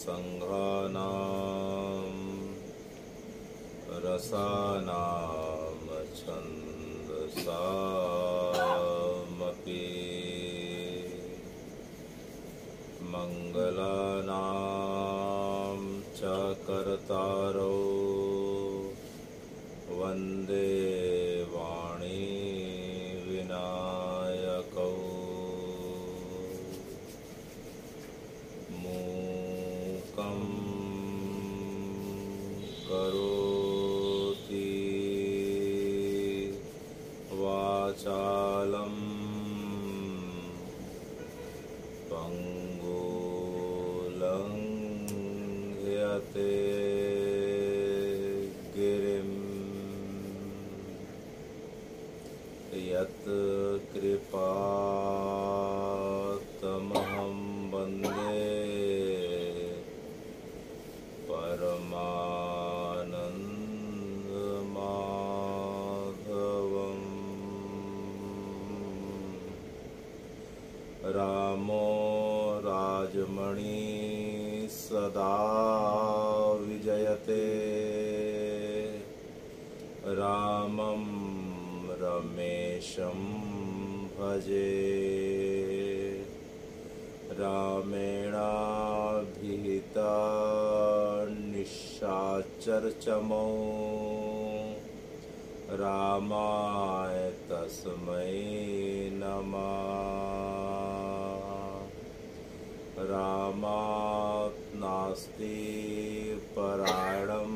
सङ्घानां रसानां छन्दसामपि मङ्गलानां च कर्तारौ वन्दे वाणी विनायकौ मूकं करोति वाचालं लङ्घयते गिरिं यत् कृपातमहं वन्दे परमानन्दमाधवम् रामो राजमणि सदा विजयते रामं रमेशं भजे रामेणाभिहिता निशाचरचमौ रामाय तस्मै नमः। रामात् नास्ति परायणं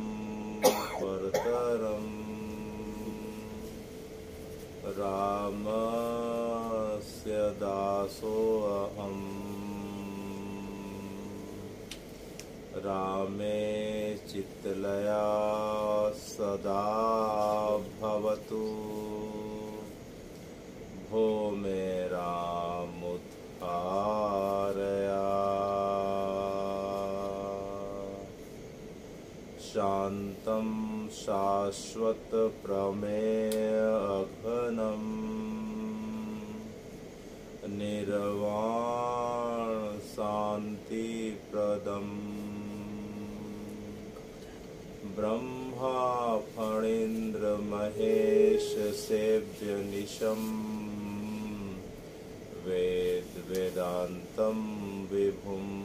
परतरम् रामस्य दासोऽहम् रामे चित्तलया सदा भवतु भो मे रामुद्धारया शान्तं शाश्वतप्रमेयघनं निर्वाणशान्तिप्रदम् ब्रह्मा फणीन्द्रमहेशसेव्यनिशं वेदान्तं विभुम्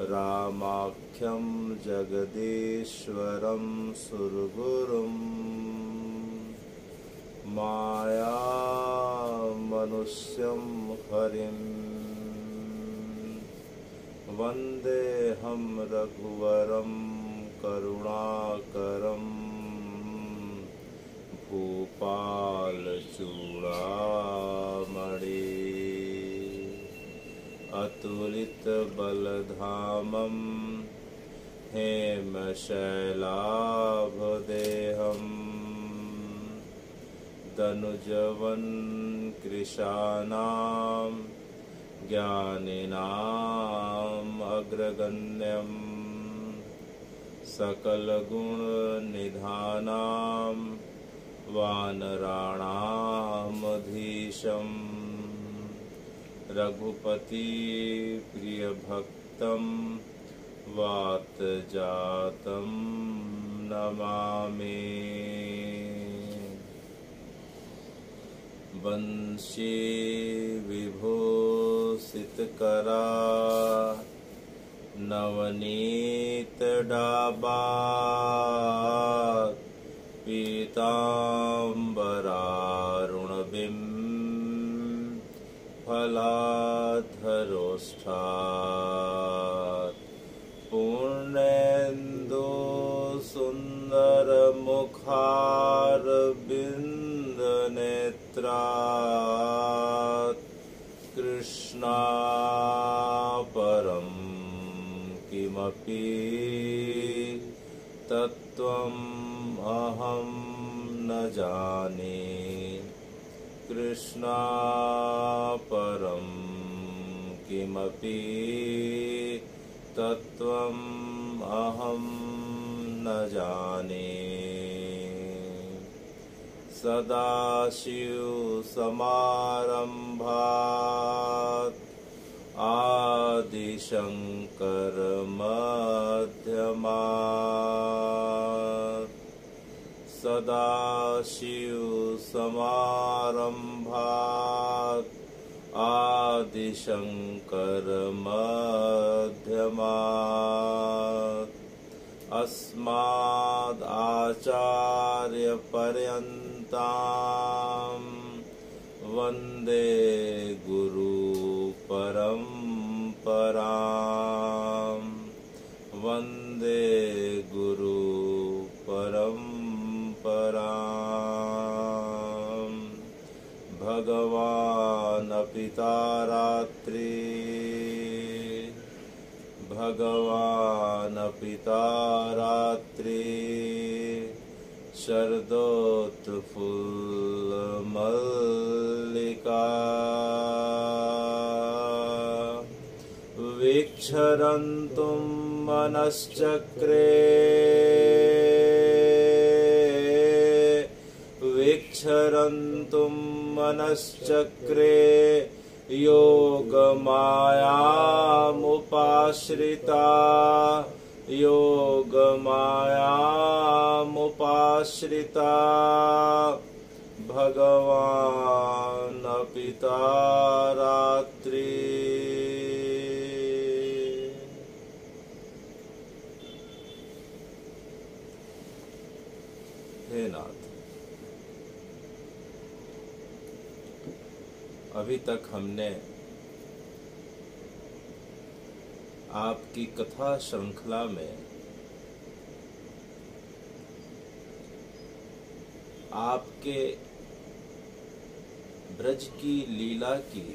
रामाख्यं जगदीश्वरं सुरगुरुं मायामनुष्यं हरिं वन्देऽहं रघुवरं करुणाकरं भूपालचूडामणि अतुलितबलधामं हेमशैलाभदेहं दनुजवन्कृशानां ज्ञानिनाम् अग्रगण्यं सकलगुणनिधानां वानराणामधीशम् रघुपति प्रियभक्तं वातजातं नमामि। वंशी विभूषितकरा नवनीतडाबा पीताम्बरारुणबिं फलाधरोष्ठात् पूर्णेन्दु सुन्दरमुखारविन्दनेत्रात् कृष्णापरं किमपि तत्त्वम् अहं न जाने कृष्णापरं किमपि तत्त्वम् अहं न जाने। सदाशिवसमारम्भात् आदिशंकर मध्यमात् सदाशिव समारंभात् आदिशंकर मध्यमात् अस्माद् आचार्य पर्यन्तां वन्दे गुरु परम्परां वन्दे गुरु परम्परां भगवान् पिता रात्रि भगवान् पिता रात्रि शरदोत्फुल्ल मल्लिका विक्षरन्तुं मनश्चक्रे विक्षरन्तुं मनश्चक्रे योगमायामुपाश्रिता योगमायामुपाश्रिता भगवान् पिता रात्रि। हे नाथ, अभी तक हमने आपकी कथा श्रृंखला में आपके ब्रज की लीला की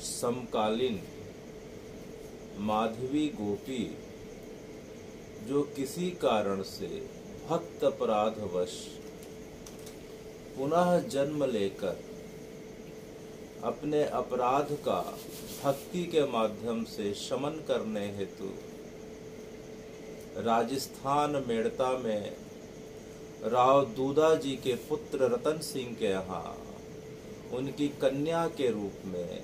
समकालीन माधवी गोपी जो किसी कारण से भक्त अपराधवश पुनः जन्म लेकर अपने अपराध का भक्ति के माध्यम से शमन करने हेतु राजस्थान मेड़ता में राव दूदा जी के पुत्र रतन सिंह के यहाँ उनकी कन्या के रूप में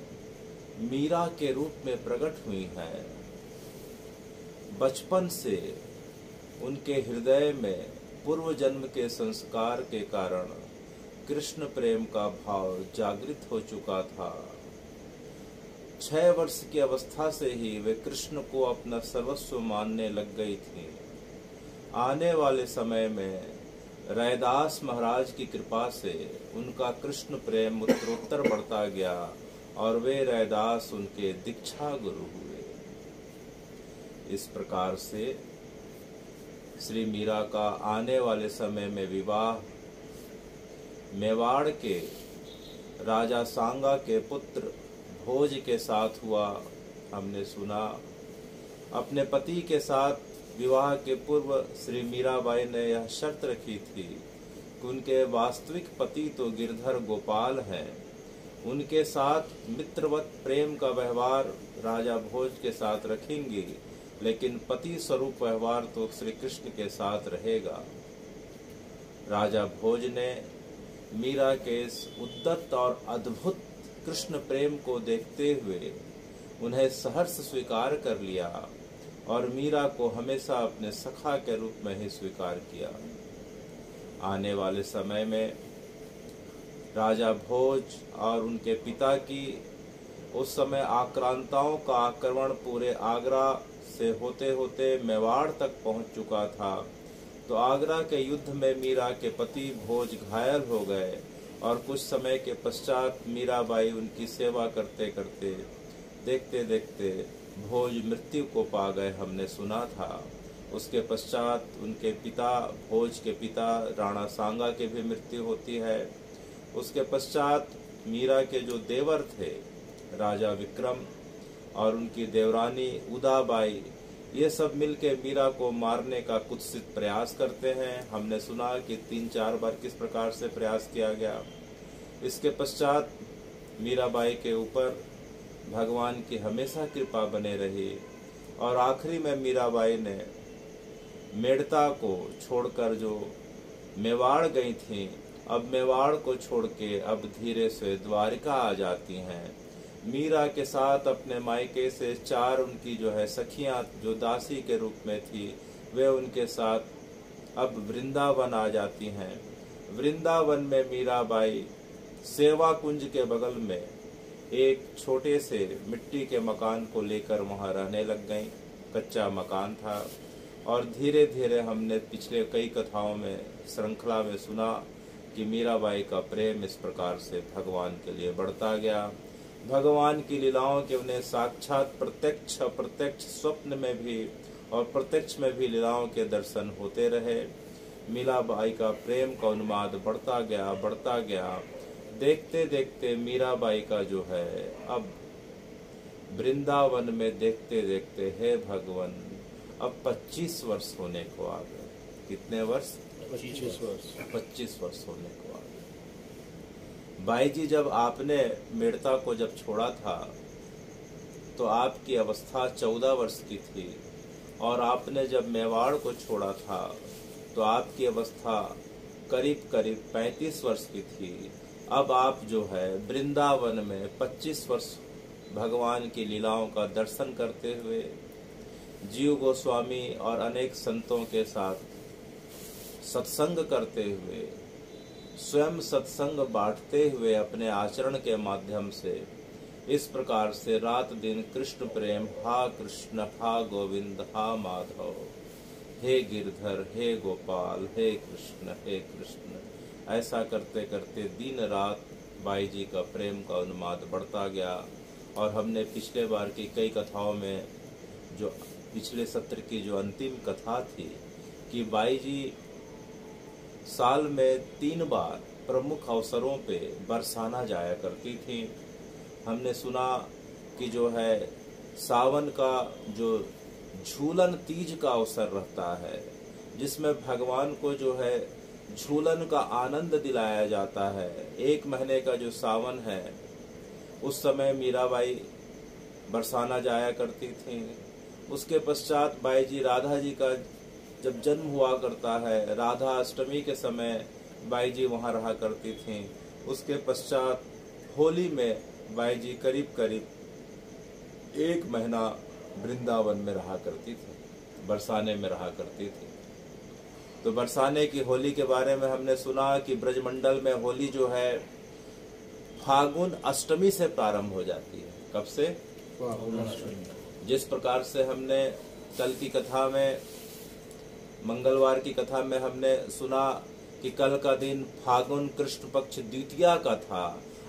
मीरा के रूप में प्रकट हुई हैं। बचपन से उनके हृदय में पूर्व जन्म के संस्कार के कारण कृष्ण प्रेम का भाव जागृत हो चुका था। 6 वर्ष की अवस्था से ही वे कृष्ण को अपना सर्वस्व मानने लग गई थी। आने वाले समय में रैदास महाराज की कृपा से उनका कृष्ण प्रेम उत्तरोत्तर बढ़ता गया और वे रैदास उनके दीक्षा गुरु हुए। इस प्रकार से श्री मीरा का आने वाले समय में विवाह मेवाड़ के राजा सांगा के पुत्र भोज के साथ हुआ। हमने सुना अपने पति के साथ विवाह के पूर्व श्री मीराबाई ने यह शर्त रखी थी कि उनके वास्तविक पति तो गिरधर गोपाल हैं, उनके साथ मित्रवत प्रेम का व्यवहार राजा भोज के साथ रखेंगी, लेकिन पति स्वरूप व्यवहार तो श्री कृष्ण के साथ रहेगा। राजा भोज ने मीरा के इस उद्दत और अद्भुत कृष्ण प्रेम को देखते हुए उन्हें सहर्ष स्वीकार कर लिया और मीरा को हमेशा अपने सखा के रूप में ही स्वीकार किया। आने वाले समय में राजा भोज और उनके पिता की उस समय आक्रांताओं का आक्रमण पूरे आगरा से होते होते मेवाड़ तक पहुंच चुका था। तो आगरा के युद्ध में मीरा के पति भोज घायल हो गए और कुछ समय के पश्चात मीराबाई उनकी सेवा करते करते देखते देखते भोज मृत्यु को पा गए, हमने सुना था। उसके पश्चात उनके पिता भोज के पिता राणा सांगा की भी मृत्यु होती है। उसके पश्चात मीरा के जो देवर थे राजा विक्रम और उनकी देवरानी उदाबाई, ये सब मिलके मीरा को मारने का कुत्सित प्रयास करते हैं। हमने सुना कि 3-4 बार किस प्रकार से प्रयास किया गया। इसके पश्चात मीराबाई के ऊपर भगवान की हमेशा कृपा बने रही और आखिरी में मीराबाई ने मेड़ता को छोड़कर जो मेवाड़ गई थीं, अब मेवाड़ को छोड़ के अब धीरे से द्वारिका आ जाती हैं। मीरा के साथ अपने मायके से 4 उनकी जो है सखियां जो दासी के रूप में थी, वे उनके साथ अब वृंदावन आ जाती हैं। वृंदावन में मीराबाई सेवा कुंज के बगल में एक छोटे से मिट्टी के मकान को लेकर वहां रहने लग गईं। कच्चा मकान था और धीरे धीरे हमने पिछले कई कथाओं में श्रृंखला में सुना कि मीराबाई का प्रेम इस प्रकार से भगवान के लिए बढ़ता गया। भगवान की लीलाओं के उन्हें साक्षात प्रत्यक्ष अप्रत्यक्ष स्वप्न में भी और प्रत्यक्ष में भी लीलाओं के दर्शन होते रहे। मीराबाई का प्रेम का उन्माद बढ़ता गया। देखते देखते मीराबाई का जो है अब वृंदावन में देखते देखते है भगवान अब 25 वर्ष होने को आ गए। कितने वर्ष? 25 वर्ष होने को आ गए। बाई जी, जब आपने मेड़ता को जब छोड़ा था तो आपकी अवस्था 14 वर्ष की थी और आपने जब मेवाड़ को छोड़ा था तो आपकी अवस्था करीब करीब 35 वर्ष की थी। अब आप जो है वृंदावन में 25 वर्ष भगवान की लीलाओं का दर्शन करते हुए जीव गोस्वामी और अनेक संतों के साथ सत्संग करते हुए, स्वयं सत्संग बांटते हुए अपने आचरण के माध्यम से इस प्रकार से रात दिन कृष्ण प्रेम, हा कृष्ण, हा गोविंद, हा माधव, हे गिरधर, हे गोपाल, हे कृष्ण, ऐसा करते करते दिन रात बाई जी का प्रेम का उन्माद बढ़ता गया। और हमने पिछले बार की कई कथाओं में जो पिछले सत्र की जो अंतिम कथा थी कि बाई जी साल में 3 बार प्रमुख अवसरों पे बरसाना जाया करती थी। हमने सुना कि जो है सावन का जो झूलन तीज का अवसर रहता है जिसमें भगवान को जो है झूलन का आनंद दिलाया जाता है। 1 महीने का जो सावन है उस समय मीराबाई बरसाना जाया करती थी। उसके पश्चात बाई जी राधा जी का जब जन्म हुआ करता है, राधा अष्टमी के समय बाई जी वहाँ रहा करती थी। उसके पश्चात होली में बाई जी करीब करीब 1 महीना वृंदावन में रहा करती थी, बरसाने में रहा करती थी। तो बरसाने की होली के बारे में हमने सुना कि ब्रजमंडल में होली जो है फागुन अष्टमी से प्रारंभ हो जाती है। कब से? जिस प्रकार से हमने कल की कथा में, मंगलवार की कथा में हमने सुना कि कल का दिन फागुन कृष्ण पक्ष द्वितीया का था।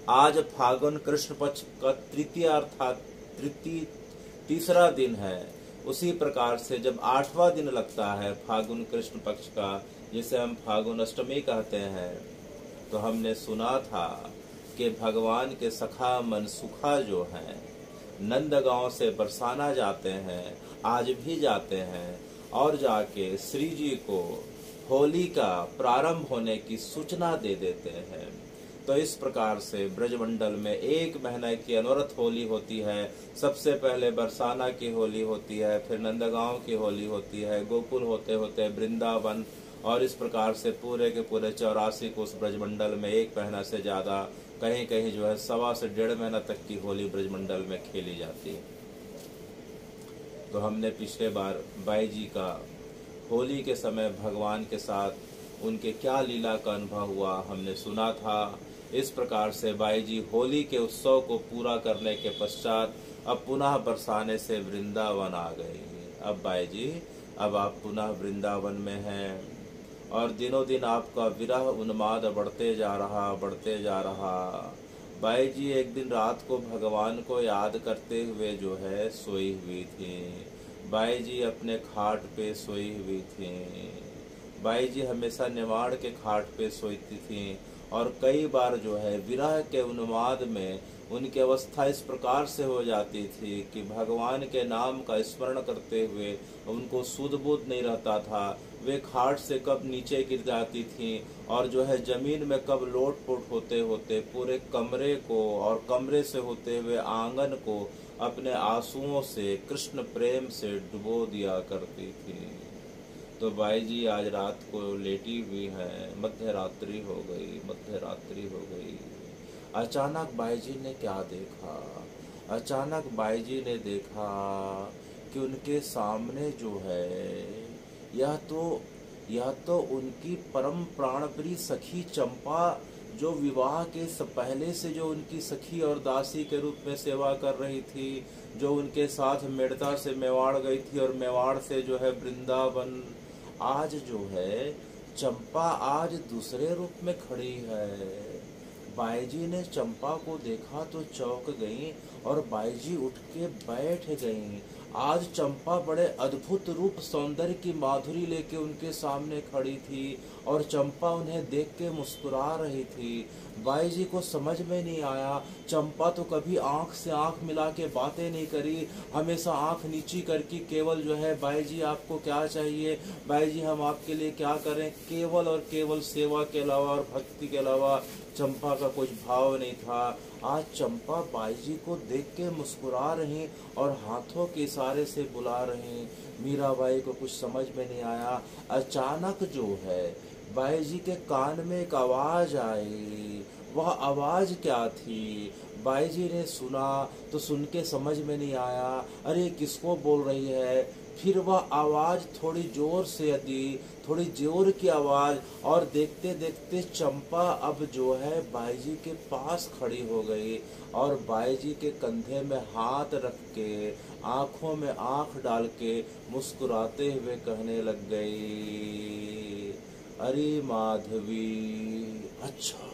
आज फागुन कृष्ण पक्ष का तृतीय अर्थात तीसरा दिन है। उसी प्रकार से जब 8वां दिन लगता है फागुन कृष्ण पक्ष का, जिसे हम फागुन अष्टमी कहते हैं, तो हमने सुना था कि भगवान के सखा मनसुखा जो हैं नंदगांव से बरसाना जाते हैं, आज भी जाते हैं और जाके श्री जी को होली का प्रारंभ होने की सूचना दे देते हैं। तो इस प्रकार से ब्रजमंडल में 1 महीने की अनवरत होली होती है। सबसे पहले बरसाना की होली होती है, फिर नंदगांव की होली होती है, गोकुल होते होते वृंदावन, और इस प्रकार से पूरे के पूरे 84 को उस ब्रजमंडल में 1 महीना से ज्यादा, कहीं कहीं जो है 1.25 से 1.5 महीना तक की होली ब्रजमंडल में खेली जाती है। तो हमने पिछले बार बाई जी का होली के समय भगवान के साथ उनके क्या लीला का अनुभव हुआ हमने सुना था। इस प्रकार से बाई जी होली के उत्सव को पूरा करने के पश्चात अब पुनः बरसाने से वृंदावन आ गई। अब बाई जी, अब आप पुनः वृंदावन में हैं और दिनों दिन आपका विरह उन्माद बढ़ते जा रहा। बाई जी एक दिन रात को भगवान को याद करते हुए जो है सोई हुई थी। बाई जी अपने खाट पे सोई हुई थी। बाई जी हमेशा निवाड़ के खाट पे सोती थी और कई बार जो है विरह के उन्माद में उनकी अवस्था इस प्रकार से हो जाती थी कि भगवान के नाम का स्मरण करते हुए उनको सुध बुध नहीं रहता था। वे खाट से कब नीचे गिर जाती थीं और जो है जमीन में कब लोट-पोट होते होते पूरे कमरे को और कमरे से होते हुए आंगन को अपने आंसुओं से, कृष्ण प्रेम से डुबो दिया करती थी। तो बाई जी आज रात को लेटी हुई है, मध्य रात्रि हो गई। अचानक बाई जी ने क्या देखा? अचानक बाईजी ने देखा कि उनके सामने जो है यह तो उनकी परम प्राणप्रिय सखी चंपा, जो विवाह के पहले से जो उनकी सखी और दासी के रूप में सेवा कर रही थी, जो उनके साथ मेड़ता से मेवाड़ गई थी और मेवाड़ से जो है वृंदावन, आज जो है चंपा आज दूसरे रूप में खड़ी है। बाईजी ने चंपा को देखा तो चौंक गईं और बाईजी उठ के बैठ गईं। आज चंपा बड़े अद्भुत रूप सौंदर्य की माधुरी लेके उनके सामने खड़ी थी और चंपा उन्हें देख के मुस्कुरा रही थी। बाईजी को समझ में नहीं आया, चंपा तो कभी आंख से आंख मिला के बातें नहीं करी, हमेशा आंख नीची करके केवल जो है बाईजी आपको क्या चाहिए, बाईजी हम आपके लिए क्या करें, केवल और केवल सेवा के अलावा और भक्ति के अलावा चंपा का कुछ भाव नहीं था। आज चंपा बाईजी को देख के मुस्कुरा रही और हाथों के इशारे से बुला रही। मीराबाई को कुछ समझ में नहीं आया। अचानक जो है बाईजी के कान में एक आवाज आई। वह आवाज क्या थी? बाईजी ने सुना तो सुन के समझ में नहीं आया, अरे किसको बोल रही है। फिर वह आवाज थोड़ी जोर से दी, थोड़ी जोर की आवाज, और देखते देखते चंपा अब जो है बाईजी के पास खड़ी हो गई और बाईजी के कंधे में हाथ रख के आंखों में आंख डाल के मुस्कुराते हुए कहने लग गई, अरे माधवी। अच्छा,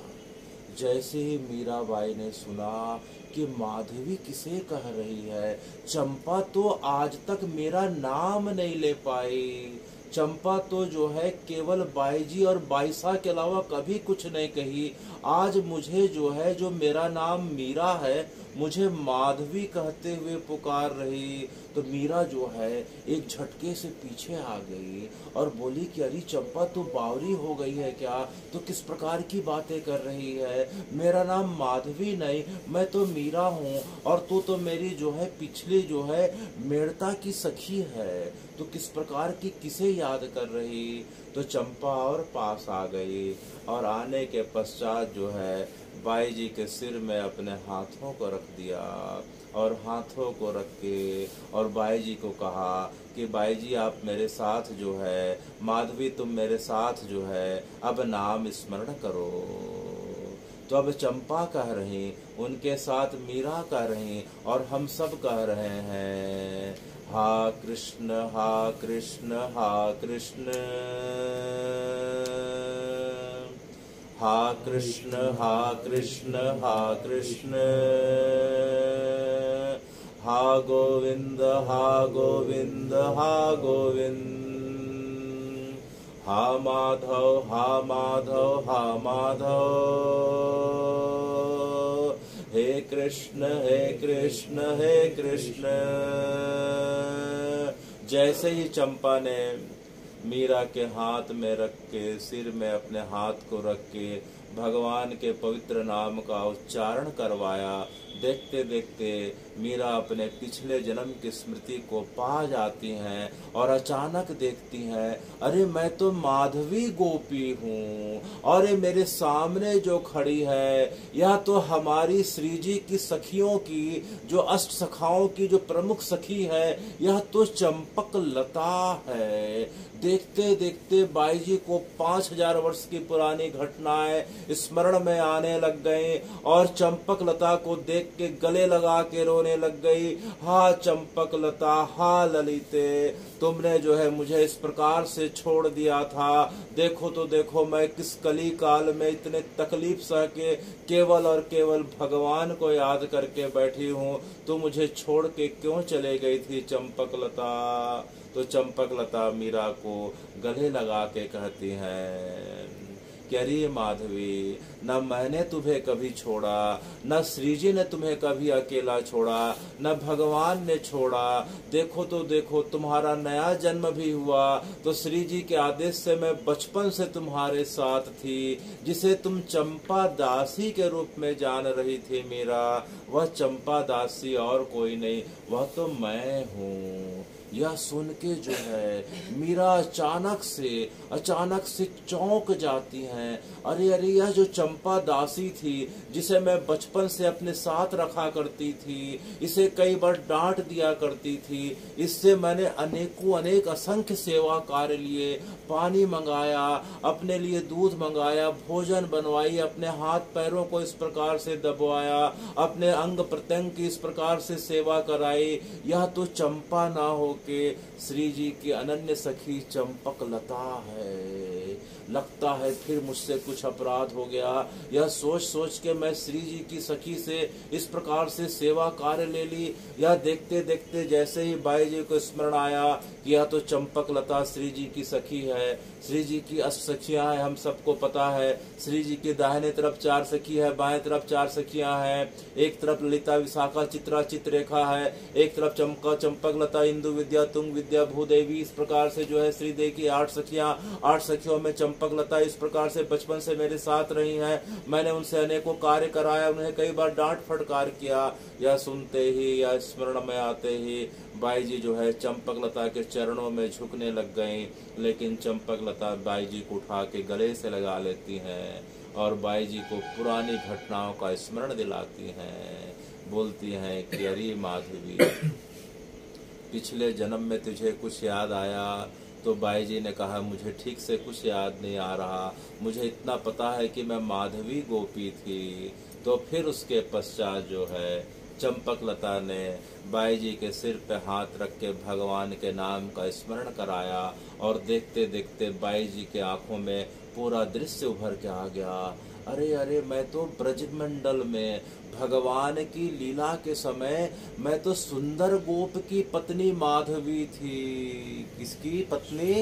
जैसे ही मीराबाई ने सुना कि माधवी किसे कह रही है, चंपा तो आज तक मेरा नाम नहीं ले पाई। चंपा तो जो है केवल बाईजी और बाईसा के अलावा कभी कुछ नहीं कही। आज मुझे जो है, जो मेरा नाम मीरा है, मुझे माधवी कहते हुए पुकार रही। तो मीरा जो है एक झटके से पीछे आ गई और बोली कि अरे चंपा तू बावरी हो गई है क्या? तो किस प्रकार की बातें कर रही है? मेरा नाम माधवी नहीं, मैं तो मीरा हूँ और तू तो मेरी जो है पिछली जो है मेड़ता की सखी है। तो किस प्रकार की किसे याद कर रही? तो चंपा और पास आ गई और आने के पश्चात जो है बाईजी के सिर में अपने हाथों को रख दिया और हाथों को रख के और बाईजी को कहा कि बाईजी आप मेरे साथ जो है, माधवी तुम मेरे साथ जो है अब नाम स्मरण करो। तो अब चंपा कह रही, उनके साथ मीरा कह रही और हम सब कह रहे हैं, हा कृष्ण हा कृष्ण हा कृष्ण, हा कृष्ण हा कृष्ण हा कृष्ण, हा गोविंद हा गोविंद हा गोविंद, हा माधव हा माधव हा माधव, हे कृष्ण हे कृष्ण हे कृष्ण। जैसे ही चंपा ने मीरा के हाथ में रख के, सिर में अपने हाथ को रख के भगवान के पवित्र नाम का उच्चारण करवाया, देखते देखते मीरा अपने पिछले जन्म की स्मृति को पा जाती हैं और अचानक देखती हैं, अरे मैं तो माधवी गोपी हूँ और ये मेरे सामने जो खड़ी है यह तो हमारी श्री जी की सखियों की, जो अष्ट सखाओं की जो प्रमुख सखी है, यह तो चंपक लता है। देखते देखते बाईजी को 5000 वर्ष की पुरानी घटनाएं स्मरण में आने लग गई और चंपक लता को देख के गले लगा के रोने लग गई। हा चंपक लता, हा ललिते, तुमने जो है मुझे इस प्रकार से छोड़ दिया था। देखो तो देखो मैं किस कली काल में इतने तकलीफ सह के केवल और केवल भगवान को याद करके बैठी हूँ। तो मुझे छोड़ के क्यों चले गई थी चंपक लता? तो चंपक लता मीरा को गले लगा के कहती हैं कि अरे माधवी, न मैंने तुम्हें कभी छोड़ा, न श्री जी ने तुम्हें कभी अकेला छोड़ा, न भगवान ने छोड़ा। देखो तो देखो तुम्हारा नया जन्म भी हुआ तो श्री जी के आदेश से मैं बचपन से तुम्हारे साथ थी। जिसे तुम चंपा दासी के रूप में जान रही थी मीरा, वह चंपा दासी और कोई नहीं, वह तो मैं हूँ। यह सुन के जो है मीरा अचानक से चौंक जाती हैं। अरे अरे, यह जो चंपा दासी थी जिसे मैं बचपन से अपने साथ रखा करती थी, इसे कई बार डांट दिया करती थी, इससे मैंने अनेक असंख्य सेवा कार्य लिए, पानी मंगाया, अपने लिए दूध मंगाया, भोजन बनवाई, अपने हाथ पैरों को इस प्रकार से दबाया, अपने अंग प्रत्यंग की इस प्रकार से सेवा कराई। यह तो चंपा ना होके श्री जी की अनन्य सखी चंपक लता है। लगता है फिर मुझसे कुछ अपराध हो गया। यह सोच के मैं श्री जी की सखी से इस प्रकार से सेवा कार्य ले ली। यह देखते देखते जैसे ही बाई जी को स्मरण आया कि यह तो चंपक लता श्री जी की सखी है। श्री जी की अष्ट सखियां हैं, हम सबको पता है। श्री जी के दाहिने तरफ 4 सखी है, बाएं तरफ 4 सखियां हैं। एक तरफ ललिता, विशाखा, चित्रा, चित्ररेखा है, एक तरफ चंपा, चंपक लता, इंदु विद्या, तुंग विद्या, भूदेवी। इस प्रकार से जो है श्री देवी की 8 सखियां, 8 सखियों में चंपक लता इस प्रकार से बचपन से मेरे साथ रही हैं। मैंने उनसे अनेकों कार्य कराया, उन्हें कई बार डांट फटकार किया। यह सुनते ही या स्मरण में आते ही बाई जी जो है चंपक लता के चरणों में झुकने लग गईं। लेकिन चंपक लता बाई जी को उठा के गले से लगा लेती हैं और बाई जी को पुरानी घटनाओं का स्मरण दिलाती हैं। बोलती हैं कि अरे माधवी, पिछले जन्म में तुझे कुछ याद आया? तो बाई जी ने कहा, मुझे ठीक से कुछ याद नहीं आ रहा, मुझे इतना पता है कि मैं माधवी गोपी थी। तो फिर उसके पश्चात जो है चंपक लता ने बाई जी के सिर पे हाथ रख के भगवान के नाम का स्मरण कराया और देखते देखते बाई जी के आंखों में पूरा दृश्य उभर के आ गया। अरे अरे, मैं तो ब्रजमंडल में भगवान की लीला के समय मैं तो सुंदर गोप की पत्नी माधवी थी। किसकी पत्नी?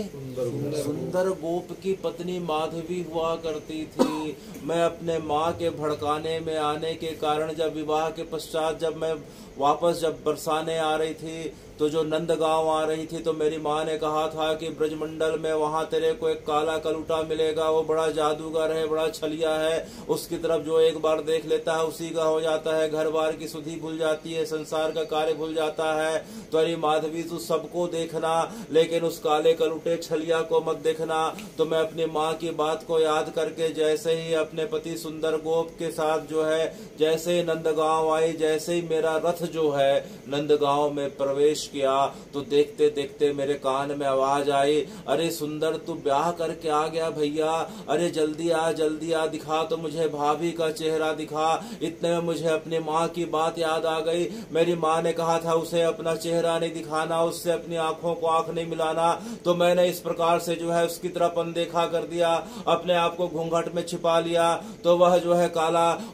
सुंदर गोप की पत्नी माधवी हुआ करती थी। मैं अपने माँ के भड़काने में आने के कारण जब विवाह के पश्चात जब मैं वापस जब बरसाने आ रही थी तो जो नंदगांव आ रही थी तो मेरी माँ ने कहा था कि ब्रजमंडल में वहां तेरे को एक काला कलूटा मिलेगा, वो बड़ा जादूगर है, बड़ा छलिया है, उसकी तरफ जो एक बार देख लेता है उसी का हो जाता है, घर बार की सुधि भूल जाती है, संसार का कार्य भूल जाता है। तो अरे माधवी, तू सबको देखना लेकिन उस काले कलूटे छलिया को मत देखना। तो मैं अपनी माँ की बात को याद करके जैसे ही अपने पति सुंदर गोप के साथ जो है जैसे ही नंदगांव आई, जैसे ही मेरा रथ जो है नंदगांव में प्रवेश किया तो देखते देखते मेरे कान में आवाज आई, अरे सुंदर, तू ब्याह करके आ गया भैया, अरे जल्दी आ दिखा तो मुझे भाभी का चेहरा दिखा। इतने में मुझे अपनी माँ की बात याद आ गई। मेरी माँ ने कहा था उसे अपना चेहरा नहीं दिखाना, उससे अपनी आंखों को आंख नहीं मिलाना। तो मैंने इस प्रकार से जो है उसकी तरफ अनदेखा कर दिया, अपने आप को घूंघट में छिपा लिया। तो वह जो है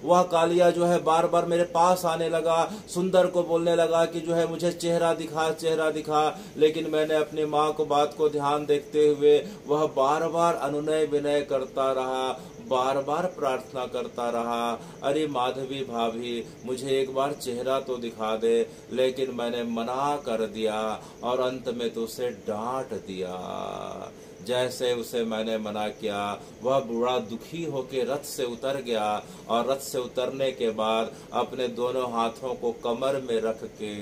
वह कालिया जो है बार बार मेरे पास आने लगा, सुंदर को बोलने लगा कि जो है मुझे चेहरा दिखा। लेकिन मैंने अपनी माँ को बात को ध्यान देखते हुए वह बार बार अनुनय विनय करता रहा, बार बार प्रार्थना करता रहा, अरे माधवी भाभी, मुझे एक बार चेहरा तो दिखा दे। लेकिन मैंने मना कर दिया और अंत में तो उसे डांट दिया। जैसे उसे मैंने मना किया वह बड़ा दुखी होकर रथ से उतर गया और रथ से उतरने के बाद अपने दोनों हाथों को कमर में रख के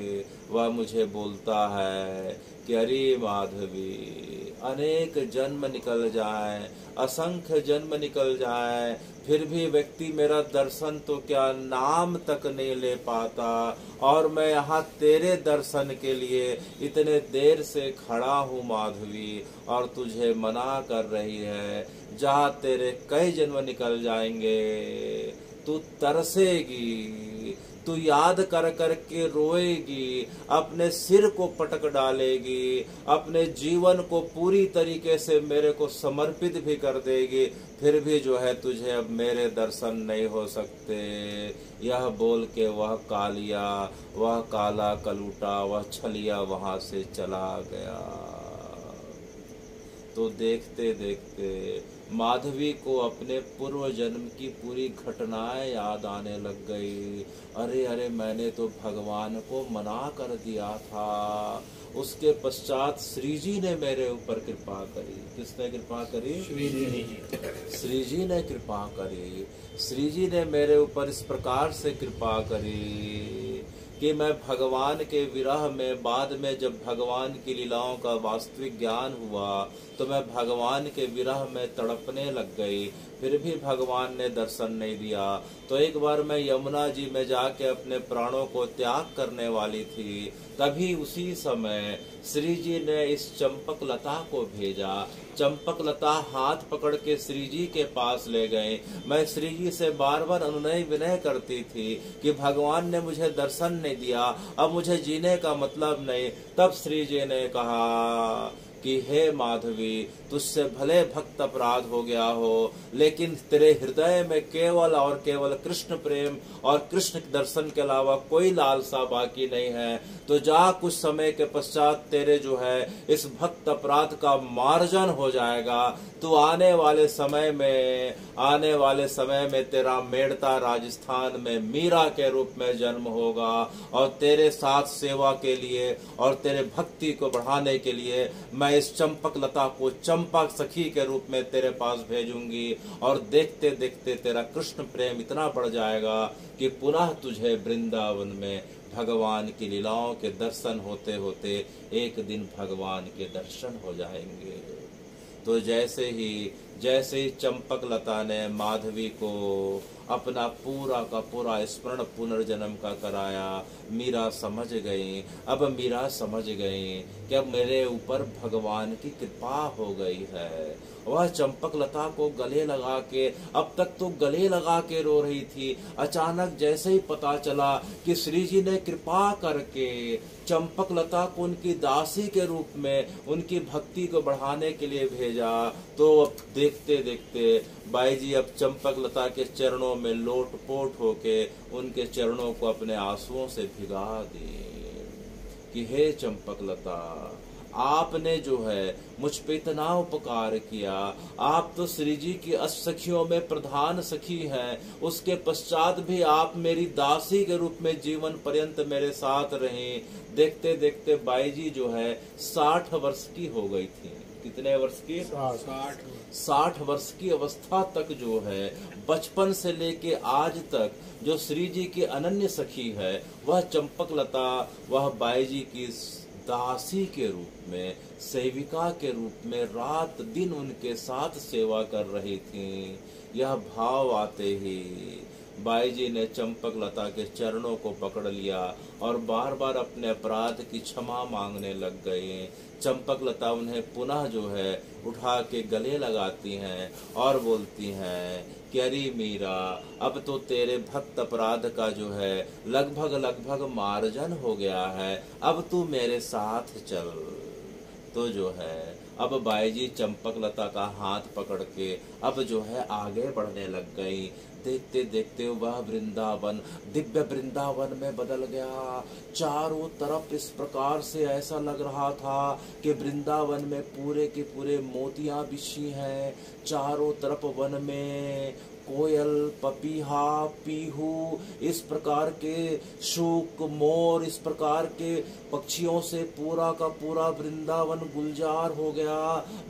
वह मुझे बोलता है कि अरे माधवी, अनेक जन्म निकल जाए, असंख्य जन्म निकल जाए, फिर भी व्यक्ति मेरा दर्शन तो क्या नाम तक नहीं ले पाता और मैं यहाँ तेरे दर्शन के लिए इतने देर से खड़ा हूँ माधवी, और तुझे मना कर रही है। जहाँ तेरे कई जन्म निकल जाएंगे तू तरसेगी, तू याद कर कर के रोएगी, अपने सिर को पटक डालेगी, अपने जीवन को पूरी तरीके से मेरे को समर्पित भी कर देगी, फिर भी जो है तुझे अब मेरे दर्शन नहीं हो सकते। यह बोल के वह कालिया, वह काला कलूटा, वह छलिया वहां से चला गया। तो देखते देखते माधवी को अपने पूर्व जन्म की पूरी घटनाएं याद आने लग गई। अरे अरे, मैंने तो भगवान को मना कर दिया था। उसके पश्चात श्री जी ने मेरे ऊपर कृपा करी। किसने कृपा करी? श्री जी ने कृपा करी। श्री जी ने मेरे ऊपर इस प्रकार से कृपा करी कि मैं भगवान के विरह में, बाद में जब भगवान की लीलाओं का वास्तविक ज्ञान हुआ तो मैं भगवान के विरह में तड़पने लग गई, फिर भी भगवान ने दर्शन नहीं दिया। तो एक बार मैं यमुना जी में जाके अपने प्राणों को त्याग करने वाली थी, तभी उसी समय श्री जी ने इस चंपक लता को भेजा। चंपक लता हाथ पकड़ के श्री जी के पास ले गए। मैं श्री जी से बार बार अनुनय विनय करती थी कि भगवान ने मुझे दर्शन नहीं दिया, अब मुझे जीने का मतलब नहीं। तब श्री जी ने कहा कि हे माधवी, तुझसे भले भक्त अपराध हो गया हो, लेकिन तेरे हृदय में केवल और केवल कृष्ण प्रेम और कृष्ण दर्शन के अलावा कोई लालसा बाकी नहीं है। तो जा, कुछ समय के पश्चात तेरे जो है इस भक्त अपराध का मार्जन हो जाएगा। तू आने वाले समय में तेरा मेड़ता राजस्थान में मीरा के रूप में जन्म होगा, और तेरे साथ सेवा के लिए और तेरे भक्ति को बढ़ाने के लिए मैं इस चंपक लता को चंपा सखी के रूप में तेरे पास भेजूंगी, और देखते देखते तेरा कृष्ण प्रेम इतना बढ़ जाएगा कि पुनः तुझे वृंदावन में भगवान की लीलाओं के दर्शन होते होते एक दिन भगवान के दर्शन हो जाएंगे। तो जैसे ही चंपक लता ने माधवी को अपना पूरा का पूरा स्मरण पुनर्जन्म का कराया, मीरा समझ गई। अब मीरा समझ गई कि अब मेरे ऊपर भगवान की कृपा हो गई है। वह चंपक लता को गले लगा के, अब तक तो गले लगा के रो रही थी, अचानक जैसे ही पता चला कि श्री जी ने कृपा करके चंपक लता को उनकी दासी के रूप में उनकी भक्ति को बढ़ाने के लिए भेजा, तो अब देखते देखते बाई जी अब चंपक लता के चरणों में लोटपोट होके उनके चरणों को अपने आंसुओं से भिगा दी कि हे चंपक लता, आपने जो है मुझ पे इतना उपकार किया। आप तो श्री जी की अष्टसखियों में प्रधान सखी हैं, उसके पश्चात भी आप मेरी दासी के रूप में जीवन पर्यंत मेरे साथ रही। देखते देखते बाई जी जो है 60 वर्ष की हो गई थी। कितने वर्ष की? 60 वर्ष की अवस्था तक जो है, बचपन से लेके आज तक जो श्री जी की अनन्य सखी है, वह चंपक लता, वह बाई जी की दासी के रूप में, सेविका के रूप में रात दिन उनके साथ सेवा कर रही थी। यह भाव आते ही बाई जी ने चंपक लता के चरणों को पकड़ लिया और बार बार अपने अपराध की क्षमा मांगने लग गई। चंपक लता उन्हें पुनः जो है उठा के गले लगाती हैं और बोलती हैं कि अरे मीरा, अब तो तेरे भक्त अपराध का जो है लगभग मार्जन हो गया है, अब तू मेरे साथ चल। तो जो है अब बाई जी चंपक लता का हाथ पकड़ के अब जो है आगे बढ़ने लग गई। देखते देखते वह वृंदावन दिव्य वृंदावन में बदल गया। चारों तरफ इस प्रकार से ऐसा लग रहा था कि वृंदावन में पूरे के पूरे मोतियां बिछी हैं। चारों तरफ वन में कोयल, पपीहा, पीहू, इस प्रकार के शूक, मोर, इस प्रकार के पक्षियों से पूरा का पूरा वृंदावन गुलजार हो गया।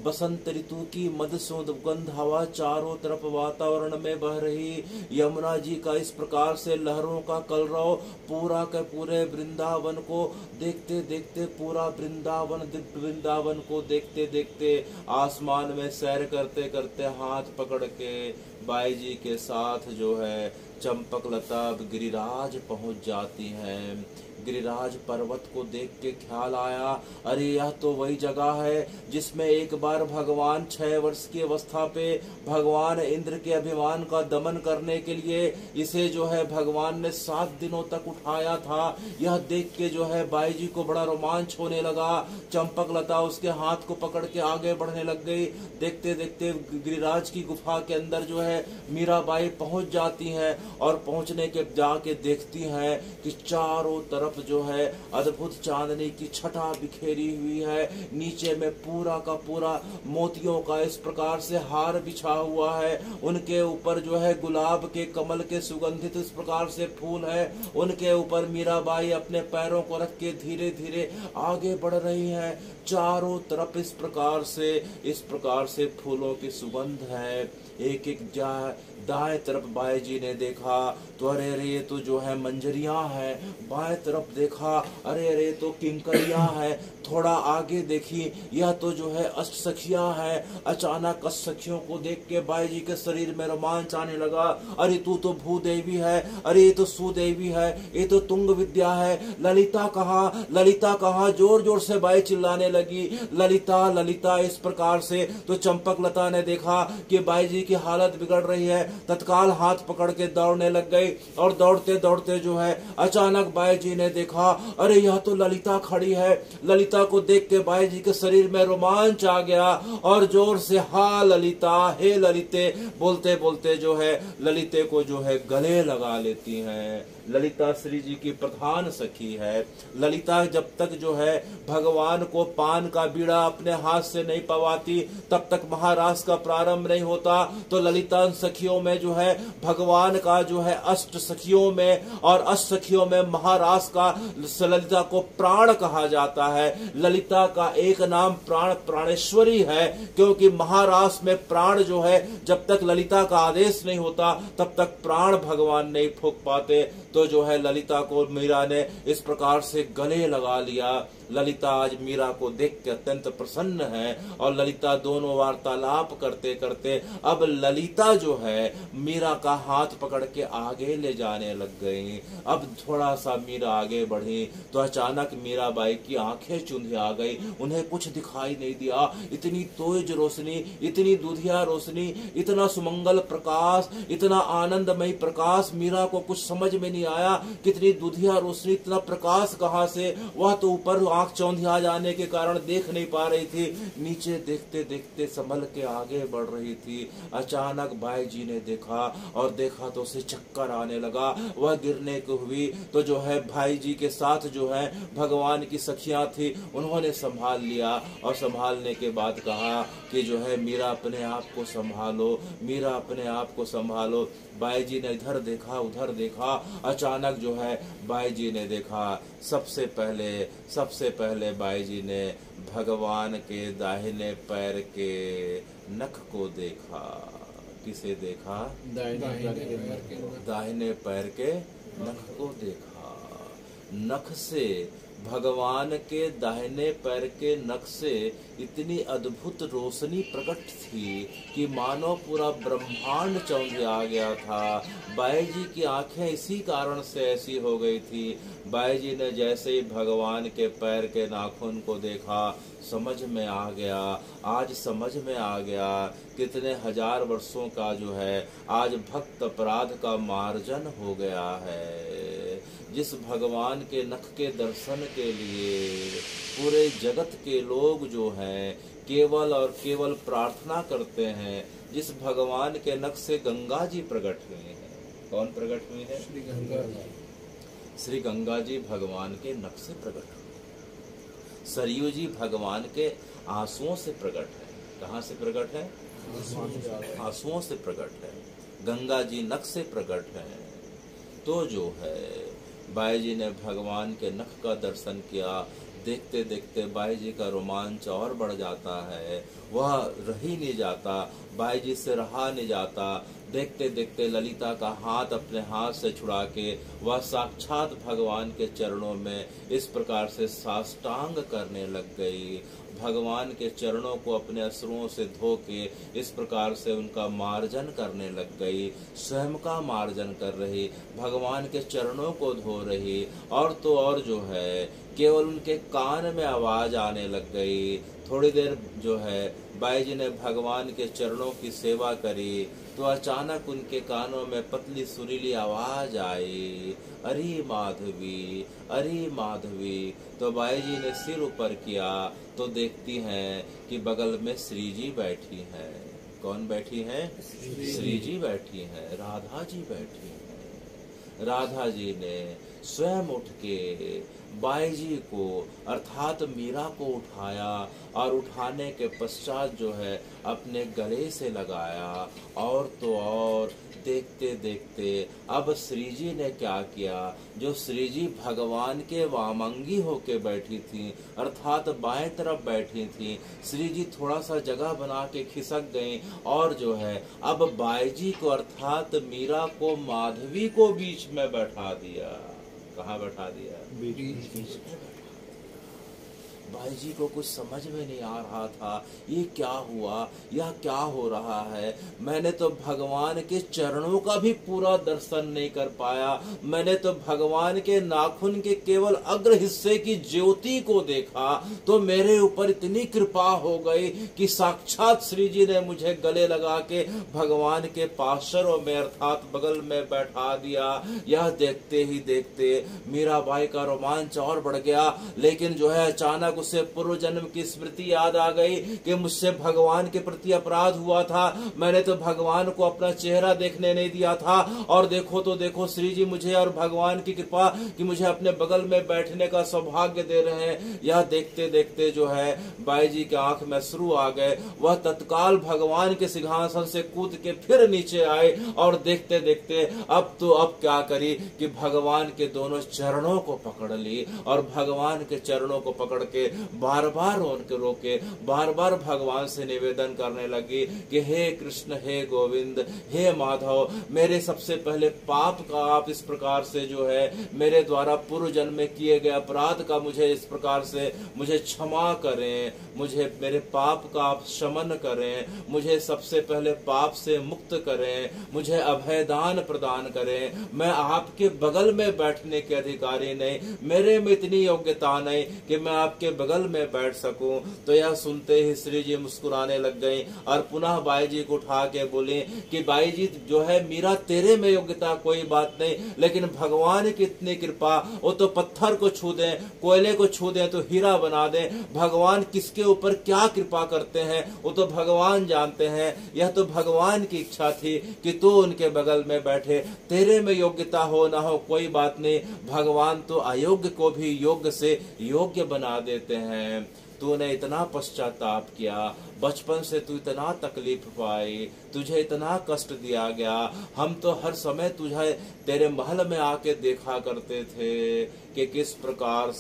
बसंत ऋतु की मधुसुगंध हवा चारों तरफ वातावरण में बह रही। यमुना जी का इस प्रकार से लहरों का कलरव पूरा के पूरे वृंदावन को देखते देखते, पूरा वृंदावन दिव्य वृंदावन को देखते देखते आसमान में सैर करते करते हाथ पकड़ के बाई जी के साथ जो है चंपक लता गिरिराज पहुंच जाती हैं। गिरिराज पर्वत को देख के ख्याल आया, अरे यह तो वही जगह है जिसमें एक बार भगवान 6 वर्ष की अवस्था पे भगवान इंद्र के अभिमान का दमन करने के लिए इसे जो है भगवान ने 7 दिनों तक उठाया था। यह देख के जो है बाई जी को बड़ा रोमांच होने लगा। चंपक लता उसके हाथ को पकड़ के आगे बढ़ने लग गई। देखते देखते गिरिराज की गुफा के अंदर जो है मीराबाई पहुंच जाती हैं और पहुंचने के जाके देखती हैं कि चारों तरफ जो है अद्भुत चांदनी की छटा बिखेरी हुई है। नीचे में पूरा का पूरा मोतियों का इस प्रकार से हार बिछा हुआ है। उनके ऊपर जो है गुलाब के कमल के सुगंधित इस प्रकार से फूल है। उनके ऊपर मीराबाई अपने पैरों को रख के धीरे धीरे आगे बढ़ रही हैं। चारों तरफ इस प्रकार से फूलों की सुगंध है। एक एक दाएं तरफ बाई जी ने देखा तो अरे अरे ये तो जो है मंजरियां हैं। बाएं तरफ देखा, अरे अरे तो किंकरियां हैं। थोड़ा आगे देखी, यह तो जो है अष्ट सखियां हैं। अचानक अष्ट सखियों को देख के बाई जी के शरीर में रोमांच आने लगा। अरे तू तो भूदेवी है, अरे ये तो सुदेवी है, ये तो तुंग विद्या है। ललिता कहाँ, ललिता कहाँ, जोर जोर से बाई चिल्लाने लगी, ललिता ललिता। इस प्रकार से तो चंपकलता ने देखा कि बाई जी की हालत बिगड़ रही है, तत्काल हाथ पकड़ के दौड़ने लग गई। और दौड़ते दौड़ते जो है अचानक बाई जी ने देखा, अरे यह तो ललिता खड़ी है। ललिता को देख के बाई जी के शरीर में रोमांच आ गया और जोर से हा ललिता, हे ललिते बोलते बोलते जो है ललिते को जो है गले लगा लेती हैं। ललिता श्री जी की प्रधान सखी है। ललिता जब तक जो है भगवान को पान का बीड़ा अपने हाथ से नहीं पवाती तब तक महारास का प्रारंभ नहीं होता। तो ललिता सखियों में जो है भगवान का जो है अष्ट सखियों में और अष्ट सखियों में महारास का ललिता को प्राण कहा जाता है। ललिता का एक नाम प्राण प्राणेश्वरी है, क्योंकि महारास में प्राण जो है जब तक ललिता का आदेश नहीं होता तब तक प्राण भगवान नहीं फूंक पाते। तो जो है ललिता को मीरा ने इस प्रकार से गले लगा लिया। ललिता आज मीरा को देख के अत्यंत प्रसन्न है और ललिता दोनों वार्तालाप करते करते अब ललिता जो है मीरा का हाथ पकड़ के आगे ले जाने लग गई। अब थोड़ा सा मीरा आगे बढ़ी तो अचानक मीराबाई की आंखें चुंधिया गई, उन्हें कुछ दिखाई नहीं दिया। इतनी तेज रोशनी, इतनी दुधिया रोशनी, इतना सुमंगल प्रकाश, इतना आनंदमय प्रकाश, मीरा को कुछ समझ में नहीं आया। कितनी दुधिया रोशनी, इतना प्रकाश कहाँ से? वह तो ऊपर आंख चौंधिया जाने के कारण देख नहीं पा रही थी, नीचे देखते देखते संभल के आगे बढ़ रही थी। अचानक बाई जी ने देखा और देखा तो उसे चक्कर आने लगा, वह गिरने को हुई। तो जो है भाई जी के साथ जो है भगवान की सखियां थी, उन्होंने संभाल लिया और संभालने के बाद कहा कि जो है मीरा अपने आप को संभालो, मीरा अपने आप को संभालो। बाई जी ने इधर देखा उधर देखा, अचानक जो है बाई जी ने देखा सबसे पहले बाई जी ने भगवान के दाहिने पैर के नख को देखा। किसे देखा? दाहिने पैर के नख को देखा। नख से, भगवान के दाहिने पैर के नख से इतनी अद्भुत रोशनी प्रकट थी कि मानो पूरा ब्रह्मांड चौंधिया गया था। बाई जी की आंखें इसी कारण से ऐसी हो गई थी। बाई जी ने जैसे ही भगवान के पैर के नाखून को देखा, समझ में आ गया, आज समझ में आ गया कितने हजार वर्षों का जो है आज भक्त अपराध का मार्जन हो गया है। जिस भगवान के नख के दर्शन के लिए पूरे जगत के लोग जो हैं केवल और केवल प्रार्थना करते हैं, जिस भगवान के नख से गंगा जी प्रकट हुए हैं। कौन प्रकट हुए हैं? श्री गंगा जी। श्री गंगा जी भगवान के नख से प्रकट हुए। सरयू जी भगवान के आंसुओं से प्रकट है। कहाँ से प्रकट है? आंसुओं से प्रकट है। गंगा जी नख से प्रकट है। तो जो है बाई जी ने भगवान के नख का दर्शन किया। देखते देखते बाई जी का रोमांच और बढ़ जाता है, वह रह ही नहीं जाता, बाई जी से रहा नहीं जाता। देखते देखते ललिता का हाथ अपने हाथ से छुड़ा के वह साक्षात भगवान के चरणों में इस प्रकार से साष्टांग करने लग गई। भगवान के चरणों को अपने अश्रुओं से धो के इस प्रकार से उनका मार्जन करने लग गई। स्वयं का मार्जन कर रही, भगवान के चरणों को धो रही। और तो और जो है केवल उनके कान में आवाज आने लग गई। थोड़ी देर जो है बाई जी ने भगवान के चरणों की सेवा करी तो अचानक उनके कानों में पतली सुरीली आवाज आई, अरे माधवी, अरे माधवी। तो बाई जी ने सिर ऊपर किया तो देखती हैं कि बगल में श्री जी बैठी हैं। कौन बैठी हैं? श्री जी बैठी हैं, राधा जी बैठी हैं। राधा जी ने स्वयं उठ के बाई जी को अर्थात मीरा को उठाया और उठाने के पश्चात जो है अपने गले से लगाया। और तो और देखते देखते अब श्री जी ने क्या किया, जो श्री जी भगवान के वामंगी होके बैठी थी अर्थात बाएं तरफ बैठी थी, श्री जी थोड़ा सा जगह बना के खिसक गई और जो है अब बाई जी को अर्थात मीरा को माधवी को बीच में बैठा दिया। कहाँ बैठा दिया? बीच में। भाई जी को कुछ समझ में नहीं आ रहा था, ये क्या हुआ, यह क्या हो रहा है। मैंने तो भगवान के चरणों का भी पूरा दर्शन नहीं कर पाया, मैंने तो भगवान के नाखून के केवल अग्र हिस्से की ज्योति को देखा तो मेरे ऊपर इतनी कृपा हो गई कि साक्षात श्री जी ने मुझे गले लगा के भगवान के पाशरों में अर्थात बगल में बैठा दिया। यह देखते ही देखते मीराबाई का रोमांच और बढ़ गया, लेकिन जो है अचानक उसे पूर्व जन्म की स्मृति याद आ गई कि मुझसे भगवान के प्रति अपराध हुआ था, मैंने तो भगवान को अपना चेहरा देखने नहीं दिया था। और देखो तो देखो श्री जी मुझे और भगवान की कृपा कि मुझे अपने बगल में बैठने का सौभाग्य दे रहे हैं। यह देखते देखते जो है बाई जी के आंख में अश्रु आ गए। वह तत्काल भगवान के सिंहासन से कूद के फिर नीचे आए और देखते देखते अब क्या करी कि भगवान के दोनों चरणों को पकड़ ली और भगवान के चरणों को पकड़ के बार बार उनके रोके बार बार भगवान से निवेदन करने लगी कि हे कृष्ण, हे गोविंद, हे माधव, मेरे सबसे पहले पाप का आप इस प्रकार से जो है मेरे द्वारा पूर्व जन्म में किए गए अपराध का मुझे इस प्रकार से मुझे क्षमा करें, मुझे मेरे पाप का आप शमन करें, मुझे सबसे पहले पाप से मुक्त करें, मुझे अभयदान प्रदान करें। मैं आपके बगल में बैठने के अधिकारी नहीं, मेरे में इतनी योग्यता नहीं कि मैं आपके बगल में बैठ सकूं। तो यह सुनते ही श्री जी मुस्कुराने लग गई और पुनः बाई जी को उठा के बोले कि बाई जी जो है मीरा तेरे में योग्यता कोई बात नहीं, लेकिन भगवान की इतनी कृपा, वो तो पत्थर को छू दें, कोयले को छू दें तो हीरा बना दें। भगवान किसके ऊपर क्या कृपा करते हैं वो तो भगवान जानते हैं। यह तो भगवान की इच्छा थी कि तू उनके बगल में बैठे, तेरे में योग्यता हो ना हो कोई बात नहीं, भगवान तो अयोग्य को भी योग्य से योग्य बना देते हैं। तूने इतना पश्चाताप किया, बचपन से तू इतना तकलीफ पाई, तुझे इतना कष्ट दिया गया, हम तो हर समय तुझे तेरे महल में आके देखा करते थे कि किस प्रकार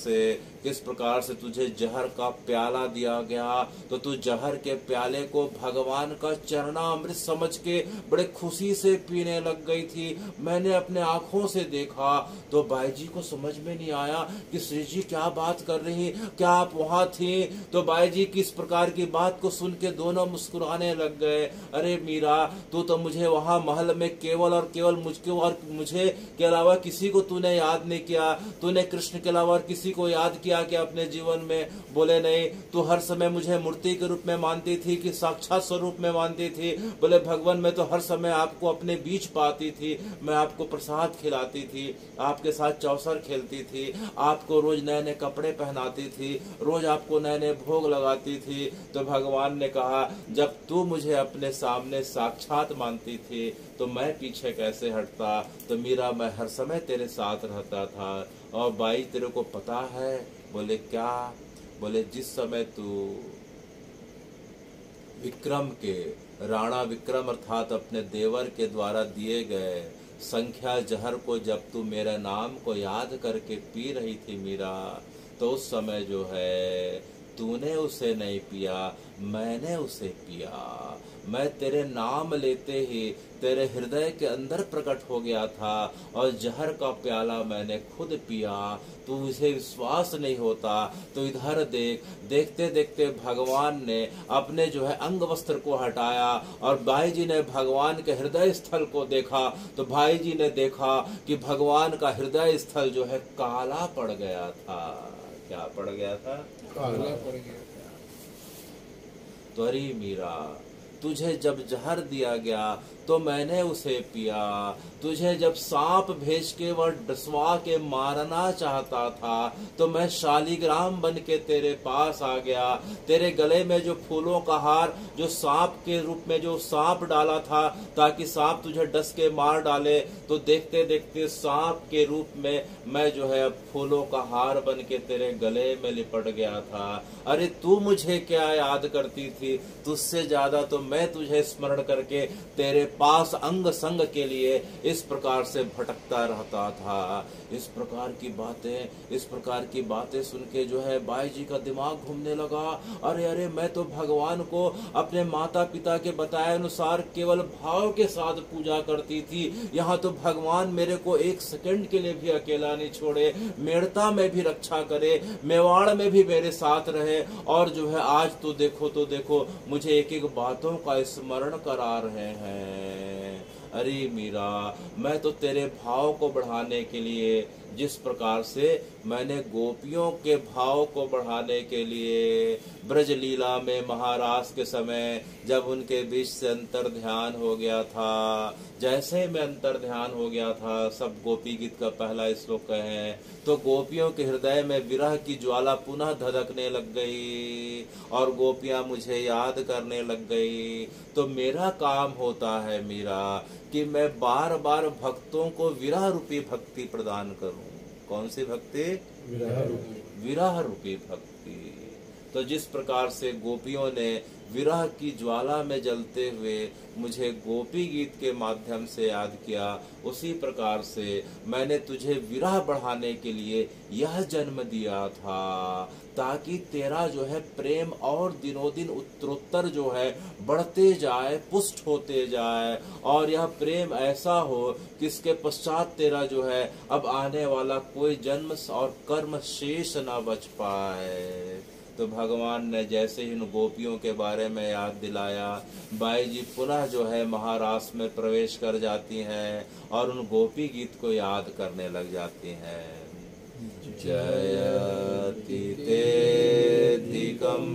से तुझे जहर का प्याला दिया गया, तो तू जहर के प्याले को भगवान का चरणामृत समझ के बड़े खुशी से पीने लग गई थी। मैंने अपने आंखों से देखा तो बाई जी को समझ में नहीं आया कि श्री जी क्या बात कर रही, क्या आप वहां थी? तो बाई जी किस प्रकार की बात को सुन के दोनों मुस्कुराने लग गए। अरे मीरा, तू तो मुझे वहां महल में केवल और केवल मुझे के अलावा किसी को तूने याद नहीं किया, तूने कृष्ण के अलावा किसी को याद किया क्या अपने जीवन में? बोले नहीं, तू हर समय मुझे मूर्ति के रूप में मानती थी कि साक्षात स्वरूप में मानती थी? बोले भगवान, मैं तो हर समय आपको अपने बीच पाती थी, मैं आपको प्रसाद खिलाती थी, आपके साथ चौसर खेलती थी, आपको रोज नए नए कपड़े पहनाती थी, रोज आपको नए नए भोग लगाती थी। तो भगवान ने कहा जब तू मुझे अपने सामने साक्षात मानती थी तो मैं पीछे कैसे हटता? तो मीरा, मैं हर समय तेरे साथ रहता था। और बाई तेरे को पता है? बोले क्या? बोले जिस समय तू विक्रम के राणा विक्रम अर्थात अपने देवर के द्वारा दिए गए संख्या जहर को जब तू मेरे नाम को याद करके पी रही थी मीरा, तो उस समय जो है तूने उसे नहीं पिया, मैंने उसे पिया। मैं तेरे नाम लेते ही तेरे हृदय के अंदर प्रकट हो गया था और जहर का प्याला मैंने खुद पिया। तू इसे विश्वास नहीं होता तो इधर देख। देखते देखते भगवान ने अपने जो है अंग वस्त्र को हटाया और भाई जी ने भगवान के हृदय स्थल को देखा तो भाई जी ने देखा कि भगवान का हृदय स्थल जो है काला पड़ गया था। क्या पड़ गया था? काला पड़ गया था। तो अरे मीरा, तुझे जब जहर दिया गया तो मैंने उसे पिया। तुझे जब सांप भेज के वह डसवा के मारना चाहता था तो मैं शालिग्राम बन के तेरे पास आ गया। तेरे गले में जो फूलों का हार जो सांप के रूप में जो सांप डाला था ताकि सांप तुझे डस के मार डाले, तो देखते देखते सांप के रूप में मैं जो है फूलों का हार बन के तेरे गले में लिपट गया था। अरे तू मुझे क्या याद करती थी, तुझसे ज्यादा तो मैं तुझे स्मरण करके तेरे पास अंग संग के लिए इस प्रकार से भटकता रहता था। इस प्रकार की बातें सुन के जो है बाई जी का दिमाग घूमने लगा। अरे मैं तो भगवान को अपने माता पिता के बताए अनुसार केवल भाव के साथ पूजा करती थी, यहाँ तो भगवान मेरे को एक सेकंड के लिए भी अकेला नहीं छोड़े, मेड़ता में भी रक्षा करे, मेवाड़ में भी मेरे साथ रहे, और जो है आज तो देखो मुझे एक एक बातों का स्मरण करा रहे हैं। अरे मीरा, मैं तो तेरे भाव को बढ़ाने के लिए, जिस प्रकार से मैंने गोपियों के भाव को बढ़ाने के लिए ब्रज लीला में महारास के समय जब उनके बीच से अंतर ध्यान हो गया था, जैसे में अंतर ध्यान हो गया था, सब गोपी गीत का पहला श्लोक है, तो गोपियों के हृदय में विरह की ज्वाला पुनः धधकने लग गई और गोपियां मुझे याद करने लग गई। तो मेरा काम होता है मीरा कि मैं बार बार भक्तों को विरह रूपी भक्ति प्रदान करूं। कौन सी भक्ति? विरह रूपी भक्ति। तो जिस प्रकार से गोपियों ने विरह की ज्वाला में जलते हुए मुझे गोपी गीत के माध्यम से याद किया, उसी प्रकार से मैंने तुझे विरह बढ़ाने के लिए यह जन्म दिया था, ताकि तेरा जो है प्रेम और दिनों दिन उत्तरोत्तर जो है बढ़ते जाए, पुष्ट होते जाए, और यह प्रेम ऐसा हो कि इसके पश्चात तेरा जो है अब आने वाला कोई जन्म और कर्म शेष न बच पाए। तो भगवान ने जैसे ही उन गोपियों के बारे में याद दिलाया, बाई जी पुनः जो है महारास में प्रवेश कर जाती हैं और उन गोपी गीत को याद करने लग जाती हैं। जयति तेधिकं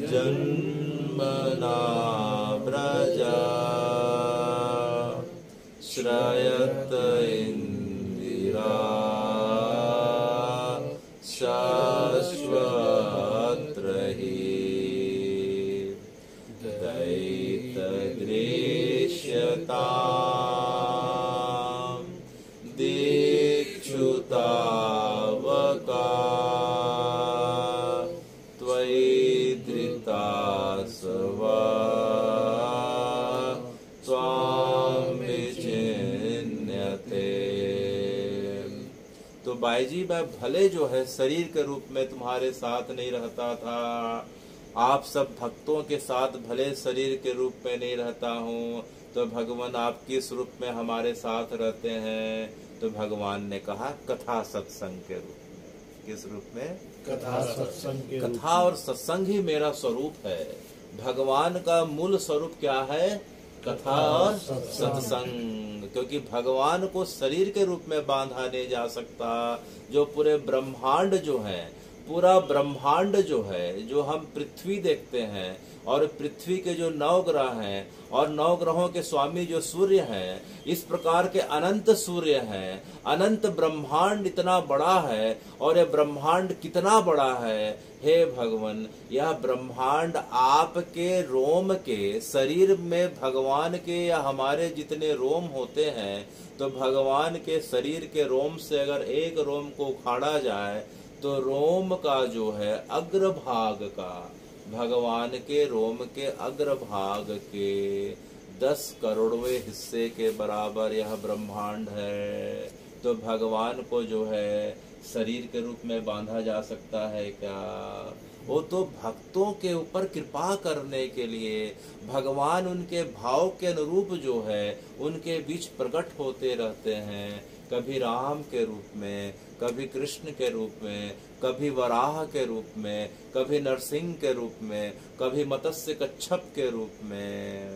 जन्मना व्रजा श्रयत इंदिरा शाश्वत रही दैतदृश्यता दीक्षुतावका त्वयि धृता सवा त्वां विचिन्यते। तो बाई जी, मैं भले जो है शरीर के रूप में तुम्हारे साथ नहीं रहता था, आप सब भक्तों के साथ भले शरीर के रूप में नहीं रहता हूँ, तो भगवान आप किस रूप में हमारे साथ रहते हैं? तो भगवान ने कहा कथा सत्संग के रूप में। किस रूप में? कथा सत्संग के रूप में। कथा और सत्संग ही मेरा स्वरूप है। भगवान का मूल स्वरूप क्या है? कथा और सत्संग। क्योंकि भगवान को शरीर के रूप में बांधा नहीं जा सकता। जो पूरे ब्रह्मांड जो है, पूरा ब्रह्मांड जो है, जो हम पृथ्वी देखते हैं, और पृथ्वी के जो 9 ग्रह हैं और 9 ग्रहों के स्वामी जो सूर्य हैं, इस प्रकार के अनंत सूर्य हैं, अनंत ब्रह्मांड इतना बड़ा है। और यह ब्रह्मांड कितना बड़ा है हे भगवान, यह ब्रह्मांड आपके रोम के शरीर में भगवान के या हमारे जितने रोम होते हैं, तो भगवान के शरीर के रोम से अगर एक रोम को उखाड़ा जाए तो रोम का जो है अग्रभाग का, भगवान के रोम के अग्रभाग के 10 करोड़वें हिस्से के बराबर यह ब्रह्मांड है। तो भगवान को जो है शरीर के रूप में बांधा जा सकता है क्या? वो तो भक्तों के ऊपर कृपा करने के लिए भगवान उनके भाव के अनुरूप जो है उनके बीच प्रकट होते रहते हैं। कभी राम के रूप में, कभी कृष्ण के रूप में, कभी वराह के रूप में, कभी नरसिंह के रूप में, कभी मत्स्य कच्छप के रूप में।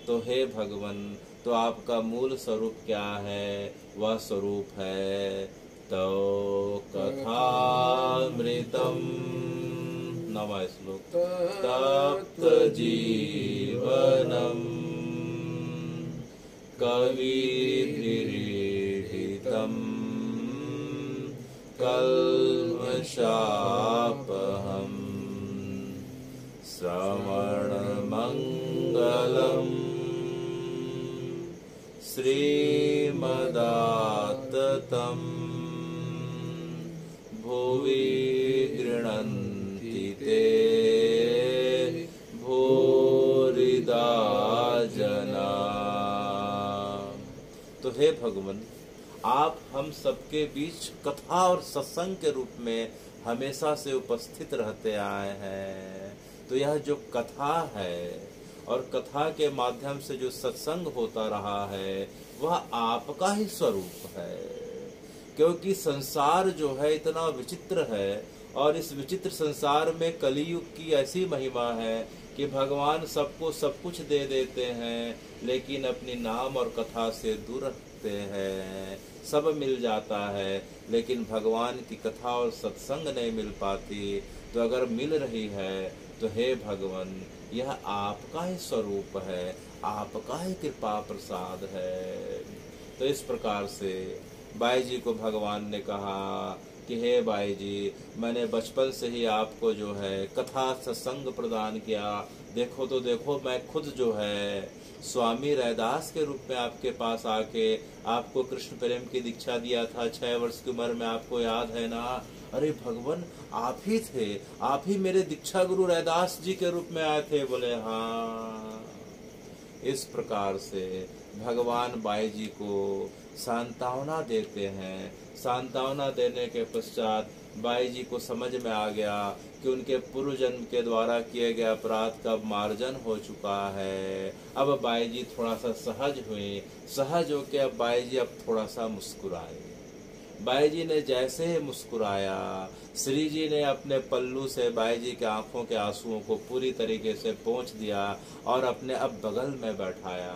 तो हे भगवान, तो आपका मूल स्वरूप क्या है? वह स्वरूप है तो कथामृतम नवा श्लोक। तप्त जीवनम कविभिरीडितम कल्मषापहम श्रवणमंगलम श्रीमदाततं भुवि गृह्णन्ति ते भूरिदा जना। तो हे भगवान, आप हम सबके बीच कथा और सत्संग के रूप में हमेशा से उपस्थित रहते आए हैं। तो यह जो कथा है और कथा के माध्यम से जो सत्संग होता रहा है वह आपका ही स्वरूप है, क्योंकि संसार जो है इतना विचित्र है और इस विचित्र संसार में कलियुग की ऐसी महिमा है कि भगवान सबको सब कुछ दे देते हैं, लेकिन अपनी नाम और कथा से दूर रखते हैं। सब मिल जाता है लेकिन भगवान की कथा और सत्संग नहीं मिल पाती। तो अगर मिल रही है तो हे भगवान, यह आपका ही स्वरूप है, आपका ही कृपा प्रसाद है। तो इस प्रकार से बाई जी को भगवान ने कहा कि हे बाई जी, मैंने बचपन से ही आपको जो है कथा सत्संग प्रदान किया। देखो तो देखो, मैं खुद जो है स्वामी रैदास के रूप में आपके पास आके आपको कृष्ण प्रेम की दीक्षा दिया था 6 वर्ष की उम्र में, आपको याद है ना? अरे भगवान, आप ही थे, आप ही मेरे दीक्षा गुरु रैदास जी के रूप में आए थे। बोले हाँ। इस प्रकार से भगवान बाई जी को सांत्वना देते हैं। सांत्वना देने के पश्चात बाई जी को समझ में आ गया कि उनके पूर्व जन्म के द्वारा किए गए अपराध का मार्जन हो चुका है। अब बाई जी थोड़ा सा सहज हुई। सहज होके अब बाई जी अब थोड़ा सा मुस्कुराए। बाई जी ने जैसे ही मुस्कुराया, श्री जी ने अपने पल्लू से बाई जी के आंखों के आंसुओं को पूरी तरीके से पोंछ दिया और अपने अब बगल में बैठाया।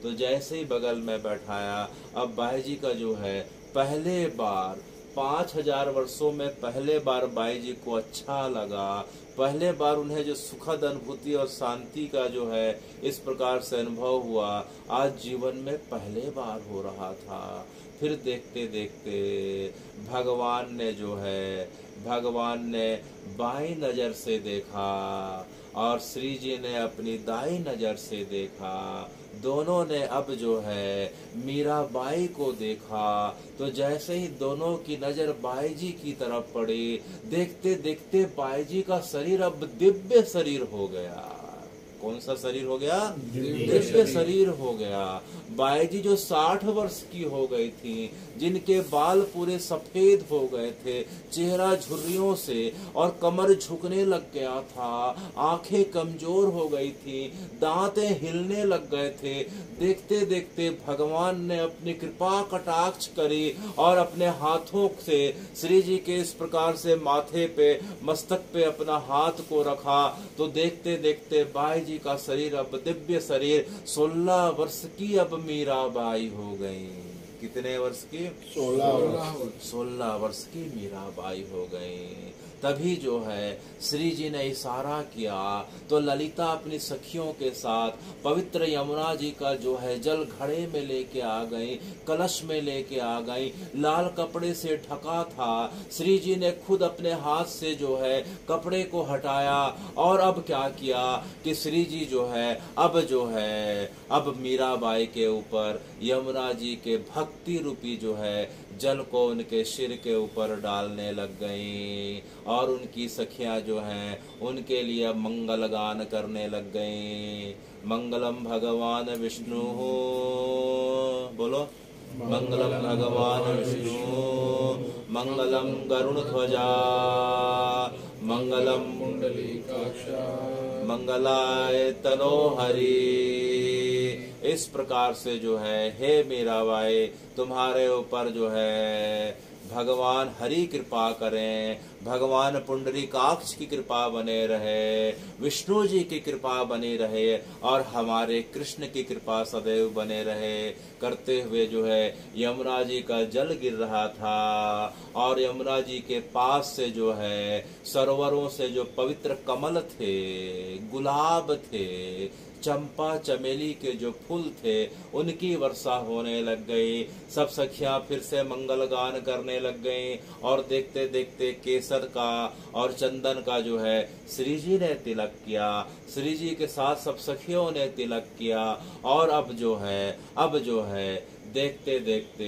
तो जैसे ही बगल में बैठाया, अब बाई जी का जो है पहले बार 5000 वर्षों में पहले बार बाई जी को अच्छा लगा। पहले बार उन्हें जो सुखद अनुभूति और शांति का जो है इस प्रकार से अनुभव हुआ, आज जीवन में पहले बार हो रहा था। फिर देखते देखते भगवान ने बाई नजर से देखा और श्री जी ने अपनी दाई नजर से देखा। दोनों ने अब जो है मीराबाई को देखा। तो जैसे ही दोनों की नजर बाई जी की तरफ पड़ी, देखते देखते बाई जी का शरीर अब दिव्य शरीर हो गया। कौन सा शरीर हो गया? दिव्य शरीर हो गया। बाई जी जो 60 वर्ष की हो गई थी, जिनके बाल पूरे सफेद हो गए थे, चेहरा झुर्रियों से और कमर झुकने लग गया था, आंखें कमजोर हो गई थी, दांतें हिलने लग गए थे। देखते देखते भगवान ने अपनी कृपा कटाक्ष करी और अपने हाथों से श्री जी के इस प्रकार से माथे पे, मस्तक पे अपना हाथ को रखा। तो देखते देखते बाई जी का शरीर अब दिव्य शरीर 16 वर्ष की अब मीराबाई हो गई। कितने वर्ष की? 16 वर्ष की मीराबाई हो गई। तभी जो है श्री जी ने इशारा किया तो ललिता अपनी सखियों के साथ पवित्र यमुना जी का जो है जल घड़े में लेके आ गई, कलश में लेके आ गई। लाल कपड़े से ढका था। श्री जी ने खुद अपने हाथ से जो है कपड़े को हटाया और अब क्या किया कि श्री जी जो है अब मीराबाई के ऊपर यमुना जी के भक्ति रूपी जो है जल को उनके सिर के ऊपर डालने लग गईं और उनकी सखियां जो हैं उनके लिए मंगल गान करने लग गईं। मंगलम भगवान विष्णु, बोलो मंगलम भगवान विष्णु, मंगलम गरुण ध्वजा, मंगलम मंगलाय तनो हरि। इस प्रकार से जो है हे मीराबाई, तुम्हारे ऊपर जो है भगवान हरि कृपा करें, भगवान पुंडरीकाक्ष की कृपा बने रहे, विष्णु जी की कृपा बनी रहे और हमारे कृष्ण की कृपा सदैव बने रहे। करते हुए जो है यमुना जी का जल गिर रहा था और यमुना जी के पास से जो है सरोवरों से जो पवित्र कमल थे, गुलाब थे, चंपा चमेली के जो फूल थे, उनकी वर्षा होने लग गई। सब सखियां फिर से मंगल गान करने लग गईं और देखते देखते केसर का और चंदन का जो है श्री जी ने तिलक किया। श्री जी के साथ सब सखियों ने तिलक किया और अब जो है देखते देखते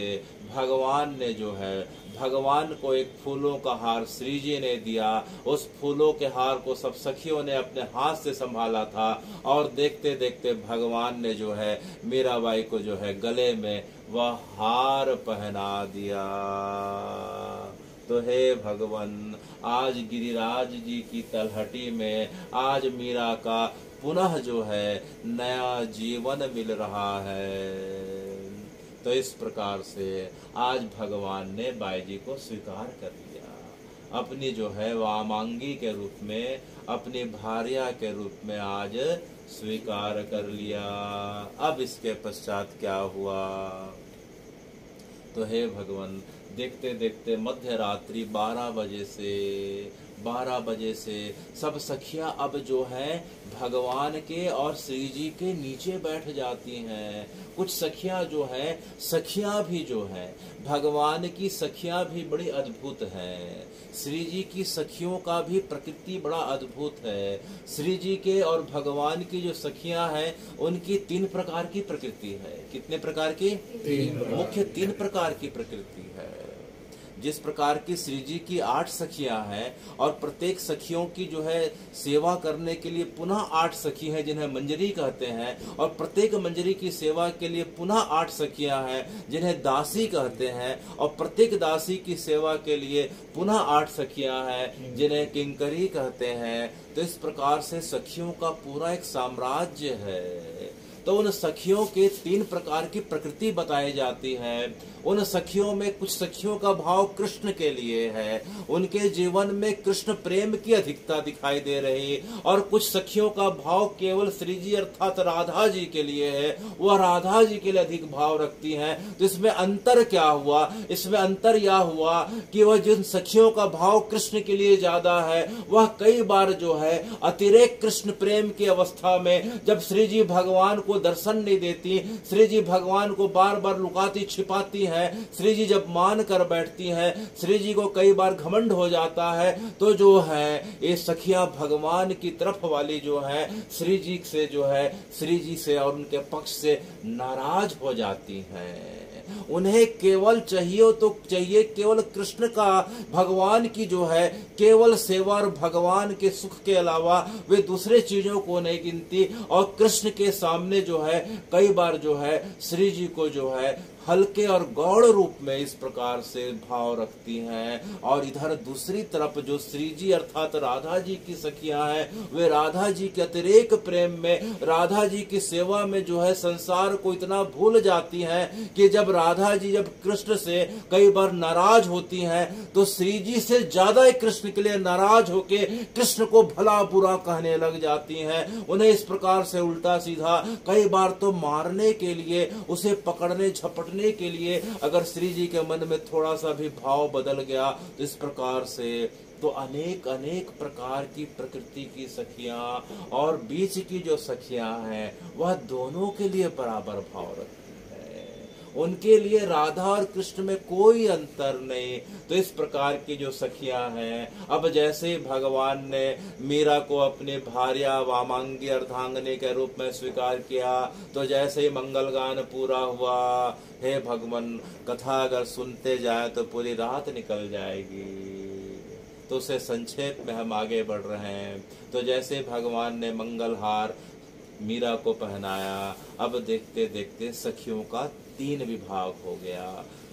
भगवान को एक फूलों का हार श्री जी ने दिया। उस फूलों के हार को सब सखियों ने अपने हाथ से संभाला था और देखते देखते भगवान ने जो है मीराबाई को जो है गले में वह हार पहना दिया। तो हे भगवान, आज गिरिराज जी की तलहटी में आज मीरा का पुनः जो है नया जीवन मिल रहा है। तो इस प्रकार से आज भगवान ने बाई जी को स्वीकार कर लिया, अपनी जो है वामांगी के रूप में, अपनी भार्या के रूप में आज स्वीकार कर लिया। अब इसके पश्चात क्या हुआ? तो हे भगवान, देखते देखते मध्य रात्रि 12 बजे से सब सखियां अब जो है भगवान के और श्री जी के नीचे बैठ जाती हैं। कुछ सखियां जो है, सखियां भी जो है भगवान की सखियां भी बड़ी अद्भुत हैं। श्री जी की सखियों का भी प्रकृति बड़ा अद्भुत है। श्री जी के और भगवान की जो सखियां हैं उनकी 3 प्रकार की प्रकृति है। कितने प्रकार की? मुख्य 3 प्रकार की प्रकृति है। जिस प्रकार की श्री जी की 8 सखियां हैं और प्रत्येक सखियों की जो है सेवा करने के लिए पुनः 8 सखी हैं जिन्हें मंजरी कहते हैं, और प्रत्येक मंजरी की सेवा के लिए पुनः 8 सखियां हैं जिन्हें दासी कहते हैं, और प्रत्येक दासी की सेवा के लिए पुनः 8 सखियां हैं जिन्हें किंकरी कहते हैं। तो इस प्रकार से सखियों का पूरा एक साम्राज्य है। तो उन सखियों के 3 प्रकार की प्रकृति बताई जाती है। उन सखियों में कुछ सखियों का भाव कृष्ण के लिए है, उनके जीवन में कृष्ण प्रेम की अधिकता दिखाई दे रही, और कुछ सखियों का भाव केवल श्री जी अर्थात राधा जी के लिए है, वह राधा जी के लिए अधिक भाव रखती हैं। तो इसमें अंतर क्या हुआ? इसमें अंतर यह हुआ कि वह जिन सखियों का भाव कृष्ण के लिए ज्यादा है वह कई बार जो है अतिरेक कृष्ण प्रेम की अवस्था में, जब श्री जी भगवान को दर्शन नहीं देती, श्री जी भगवान को बार बार लुकाती छिपाती है, श्री जी जब मान कर बैठती है, श्री जी को कई बार घमंड हो जाता है, तो जो है ये सखियां भगवान की तरफ वाली जो है श्री जी से जो है श्री जी से और उनके पक्ष से नाराज हो जाती हैं। उन्हें केवल चाहिए केवल कृष्ण का, भगवान की जो है केवल सेवा और भगवान के सुख के अलावा वे दूसरे चीजों को नहीं गिनती, और कृष्ण के सामने जो है कई बार जो है श्री जी को जो है हल्के और गौड़ रूप में इस प्रकार से भाव रखती हैं। और इधर दूसरी तरफ जो श्री जी अर्थात राधा जी की सखियां हैं, वे राधा जी के अतिरेक प्रेम में, राधा जी की सेवा में जो है संसार को इतना भूल जाती हैं कि जब राधा जी जब कृष्ण से कई बार नाराज होती हैं तो श्री जी से ज्यादा कृष्ण के लिए नाराज होके कृष्ण को भला बुरा कहने लग जाती हैं। उन्हें इस प्रकार से उल्टा सीधा कई बार तो मारने के लिए, उसे पकड़ने झपटने के लिए अगर श्री जी के मन में थोड़ा सा भी भाव बदल गया तो इस प्रकार से तो अनेक प्रकार की प्रकृति की सखियां और बीच की जो सखियां हैं वह दोनों के लिए बराबर भाव रखती है। उनके लिए राधा और कृष्ण में कोई अंतर नहीं। तो इस प्रकार की जो सखियां हैं, अब जैसे भगवान ने मीरा को अपनी भार्या वामांगी अर्धांगनी के रूप में स्वीकार किया, तो जैसे ही मंगल गान पूरा हुआ, हे भगवान, कथा अगर सुनते जाए तो पूरी रात निकल जाएगी, तो उसे संक्षेप में हम आगे बढ़ रहे हैं। तो जैसे भगवान ने मंगलहार मीरा को पहनाया, अब देखते देखते सखियों का 3 विभाग हो गया।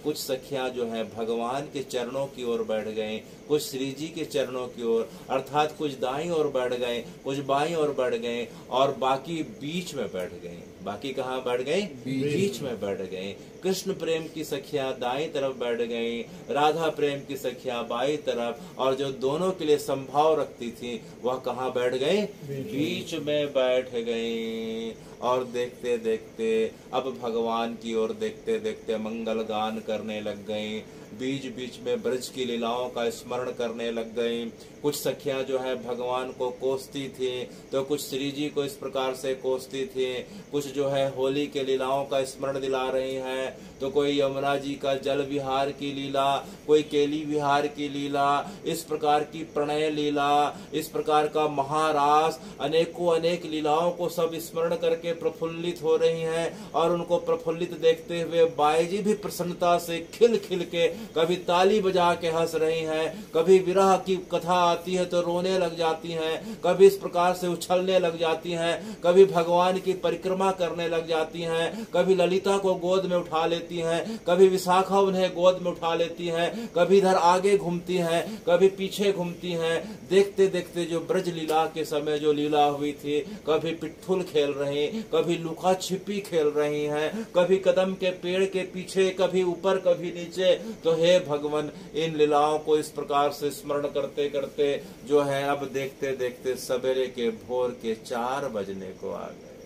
कुछ सखियां जो है भगवान के चरणों की ओर बैठ गए, कुछ श्री जी के चरणों की ओर, अर्थात कुछ दाईं ओर बैठ गए, कुछ बाईं ओर बैठ गए, और बाकी बीच में बैठ गए। बाकी कहाँ बैठ गए? बीच में बैठ गए। कृष्ण प्रेम की सखियां दाईं तरफ बैठ गई, राधा प्रेम की सखियां बाईं तरफ, और जो दोनों के लिए संभाव रखती थी वह कहाँ बैठ गए? बीच में बैठ गई। और देखते देखते अब भगवान की ओर देखते देखते मंगल गान करने लग गई, बीच बीच में ब्रज की लीलाओं का स्मरण करने लग गई। कुछ सखियां जो है भगवान को कोसती थी, तो कुछ श्री जी को इस प्रकार से कोसती थी, कुछ जो है होली के लीलाओं का स्मरण दिला रही हैं, तो कोई यमुना जी का जल विहार की लीला, कोई केली विहार की लीला, इस प्रकार की प्रणय लीला, इस प्रकार का महारास, अनेकों अनेक लीलाओं को सब स्मरण करके प्रफुल्लित हो रही हैं। और उनको प्रफुल्लित देखते हुए बाई जी भी प्रसन्नता से खिल खिल के कभी ताली बजा के हंस रही हैं, कभी विरह की कथा आती है तो रोने लग जाती हैं, कभी इस प्रकार से उछलने लग जाती हैं, कभी भगवान की परिक्रमा करने लग जाती हैं, कभी ललिता को गोद में उठा लेती हैं, कभी विशाखा उन्हें गोद में उठा लेती हैं, कभी इधर आगे घूमती हैं, कभी पीछे घूमती हैं। देखते देखते जो ब्रज लीला के समय जो लीला हुई थी, कभी पिट्ठुल खेल रही, कभी लुका छिपी खेल रही हैं, कभी कदम के पेड़ के पीछे, कभी ऊपर कभी नीचे। तो हे भगवान, इन लीलाओं को इस प्रकार से स्मरण करते करते जो है अब देखते देखते सवेरे के भोर के 4 बजने को आ गए।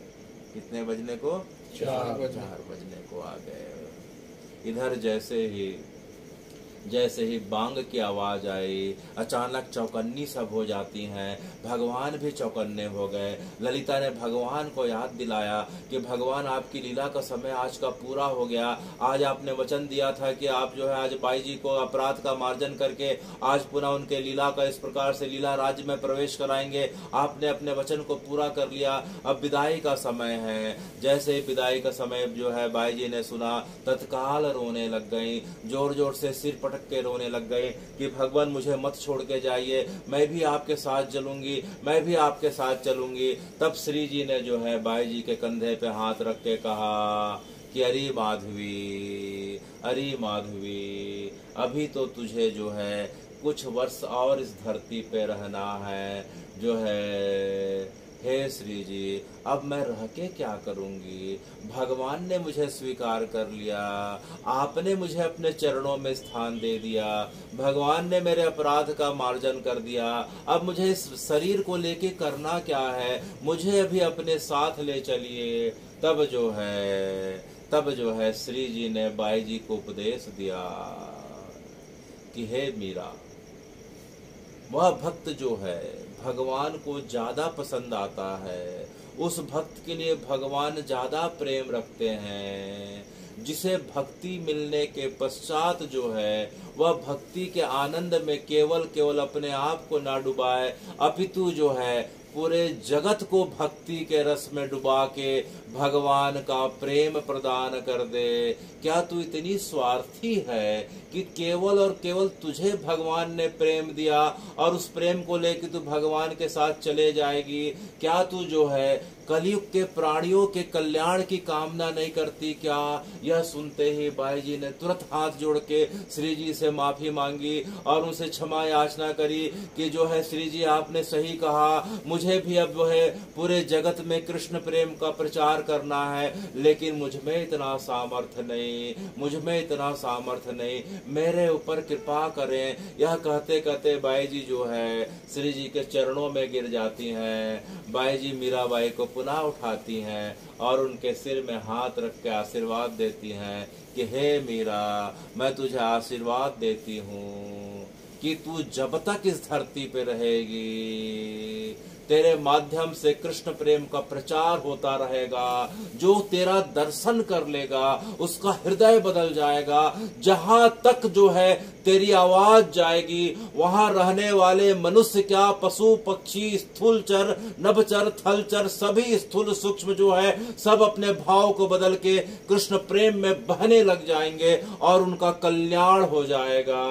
कितने बजने को? 4 बजने को आ गए। इधर जैसे ही बांग की आवाज आई, अचानक चौकन्नी सब हो जाती हैं, भगवान भी चौकन्ने हो गए। ललिता ने भगवान को याद दिलाया कि भगवान आपकी लीला का समय आज का पूरा हो गया, आज आपने वचन दिया था कि आप जो है आज बाई जी को अपराध का मार्जन करके आज पुनः उनके लीला का इस प्रकार से लीला राज्य में प्रवेश कराएंगे। आपने अपने वचन को पूरा कर लिया, अब विदाई का समय है। जैसे ही विदाई का समय जो है बाई जी ने सुना, तत्काल रोने लग गई, जोर जोर से सिर पटक के रोने लग गए कि भगवान मुझे मत छोड़ के जाइए, मैं भी आपके साथ चलूंगी, मैं भी आपके साथ चलूंगी। तब श्री जी ने जो है बाई जी के कंधे पे हाथ रख के कहा कि अरे माधवी, अरे माधवी, अभी तो तुझे जो है कुछ वर्ष और इस धरती पे रहना है, जो है हे श्री जी, अब मैं रह के क्या करूंगी? भगवान ने मुझे स्वीकार कर लिया, आपने मुझे अपने चरणों में स्थान दे दिया, भगवान ने मेरे अपराध का मार्जन कर दिया, अब मुझे इस शरीर को लेके करना क्या है? मुझे अभी अपने साथ ले चलिए। तब जो है श्री जी ने बाई जी को उपदेश दिया कि हे मीरा, वह भक्त जो है भगवान को ज्यादा पसंद आता है, उस भक्त के लिए भगवान ज्यादा प्रेम रखते हैं, जिसे भक्ति मिलने के पश्चात जो है वह भक्ति के आनंद में केवल अपने आप को ना डुबाए, अपितु जो है पूरे जगत को भक्ति के रस में डुबा के भगवान का प्रेम प्रदान कर दे। क्या तू इतनी स्वार्थी है कि केवल और केवल तुझे भगवान ने प्रेम दिया और उस प्रेम को लेकर तू भगवान के साथ चले जाएगी? क्या तू जो है कलयुग के प्राणियों के कल्याण की कामना नहीं करती क्या? यह सुनते ही बाई जी ने तुरंत हाथ जोड़ के श्री जी से माफी मांगी और उनसे क्षमा याचना करी कि जो है श्री जी आपने सही कहा, मुझे भी अब जो है पूरे जगत में कृष्ण प्रेम का प्रचार करना है, लेकिन मुझ में इतना सामर्थ्य नहीं, मुझ में इतना सामर्थ्य नहीं, मेरे ऊपर कृपा करें। यह कहते कहते बाई जी जो है श्री जी के चरणों में गिर जाती हैं। बाई जी मीराबाई को पुनः उठाती हैं और उनके सिर में हाथ रख के आशीर्वाद देती हैं कि हे मीरा, मैं तुझे आशीर्वाद देती हूँ कि तू जब तक इस धरती पे रहेगी तेरे माध्यम से कृष्ण प्रेम का प्रचार होता रहेगा। जो तेरा दर्शन कर लेगा उसका हृदय बदल जाएगा। जहां तक जो है तेरी आवाज जाएगी वहां रहने वाले मनुष्य क्या, पशु पक्षी, स्थूलचर, नभचर, थलचर, सभी स्थूल सूक्ष्म जो है सब अपने भाव को बदल के कृष्ण प्रेम में बहने लग जाएंगे और उनका कल्याण हो जाएगा।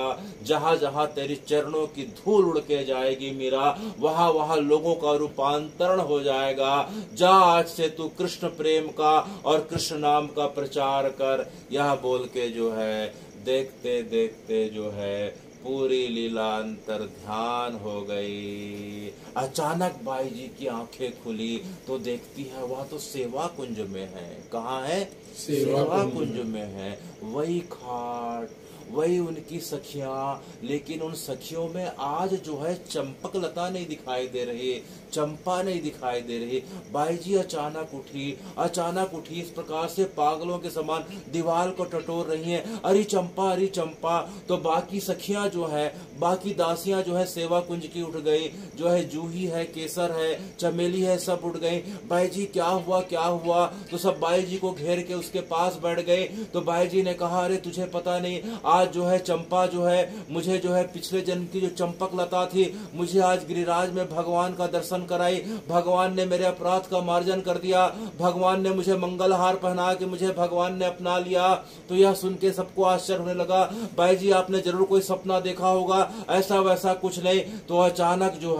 जहां जहां तेरी चरणों की धूल उड़ के जाएगी मीरा, वहां वहां लोगों का रूपांतरण हो जाएगा। जा आज से तू कृष्ण प्रेम का और कृष्ण नाम का प्रचार कर। यह बोल के जो है देखते देखते जो है पूरी लीला अंतर ध्यान हो गई। अचानक बाई जी की आंखें खुली तो देखती है वह तो सेवा कुंज में है। कहाँ है? सेवा कुंज में है। वही खाट, वही उनकी सखियां, लेकिन उन सखियों में आज जो है चंपक लता नहीं दिखाई दे रही, चंपा नहीं दिखाई दे रही। बाई जी अचानक उठी इस प्रकार से पागलों के समान दीवार को टटोर रही हैं, अरे चंपा अरे चंपा। तो बाकी सखियां जो है, बाकी दासियां जो है सेवा कुंज की उठ गई, जो है जूही है, केसर है, चमेली है, सब उठ गई। बाई जी क्या हुआ क्या हुआ? तो सब बाई जी को घेर के उसके पास बैठ गए। तो बाई जी ने कहा, अरे तुझे पता नहीं, आज जो है चंपा जो है मुझे जो है पिछले जन्म की जो चंपक लता थी, मुझे आज गिरिराज में भगवान का दर्शन कराई। भगवान ने मेरे अपराध का मार्जन कर दिया, भगवान ने मुझे मंगलहार पहना के मुझे भगवान ने अपना लिया। तो यह सुन के सबको आश्चर्य होने लगा। भाई जी आपने जरूर कोई सपना देखा होगा, ऐसा वैसा कुछ नहीं। तो अचानक जो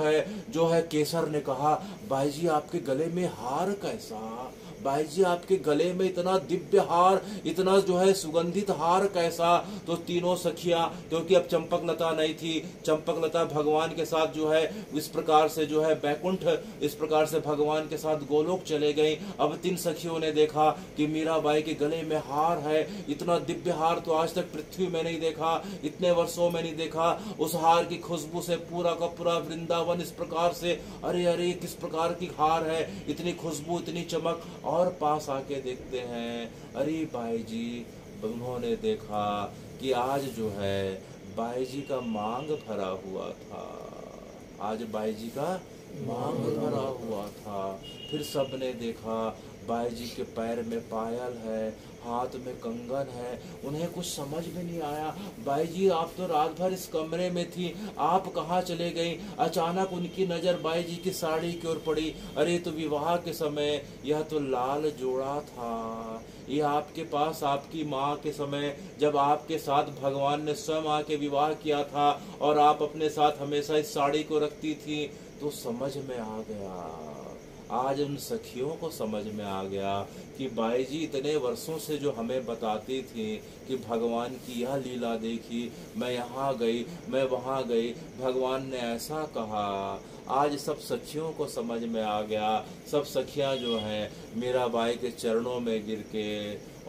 है केसर ने कहा, भाई जी आपके गले में हार कैसा? भाई जी आपके गले में इतना दिव्य हार, इतना जो है सुगंधित हार कैसा? तो तीनों सखियां, क्योंकि अब चंपक लता नहीं थी, चंपक लता भगवान के साथ जो है इस प्रकार से जो है बैकुंठ, इस प्रकार से भगवान के साथ गोलोक चले गई। अब तीन सखियों ने देखा कि मीराबाई के गले में हार है, इतना दिव्य हार तो आज तक पृथ्वी में नहीं देखा, इतने वर्षों में नहीं देखा। उस हार की खुशबू से पूरा का पूरा वृंदावन इस प्रकार से, अरे अरे किस प्रकार की हार है, इतनी खुशबू, इतनी चमक। और पास आके देखते हैं, अरे बाई जी, उन्होंने देखा कि आज जो है बाई जी का मांग भरा हुआ था, आज बाई जी का मांग भरा हुआ था। फिर सबने देखा बाई जी के पैर में पायल है, हाथ में कंगन है। उन्हें कुछ समझ में नहीं आया, बाई जी आप तो रात भर इस कमरे में थी, आप कहाँ चले गई? अचानक उनकी नजर बाई जी की साड़ी की ओर पड़ी। अरे तो विवाह के समय यह तो लाल जोड़ा था, ये आपके पास आपकी माँ के समय जब आपके साथ भगवान ने स्वयं आके विवाह किया था और आप अपने साथ हमेशा इस साड़ी को रखती थी। तो समझ में आ गया, आज उन सखियों को समझ में आ गया कि बाई जी इतने वर्षों से जो हमें बताती थी कि भगवान की यह लीला देखी, मैं यहाँ गई, मैं वहाँ गई, भगवान ने ऐसा कहा। आज सब सखियों को समझ में आ गया। सब सखियाँ जो हैं मीराबाई के चरणों में गिर के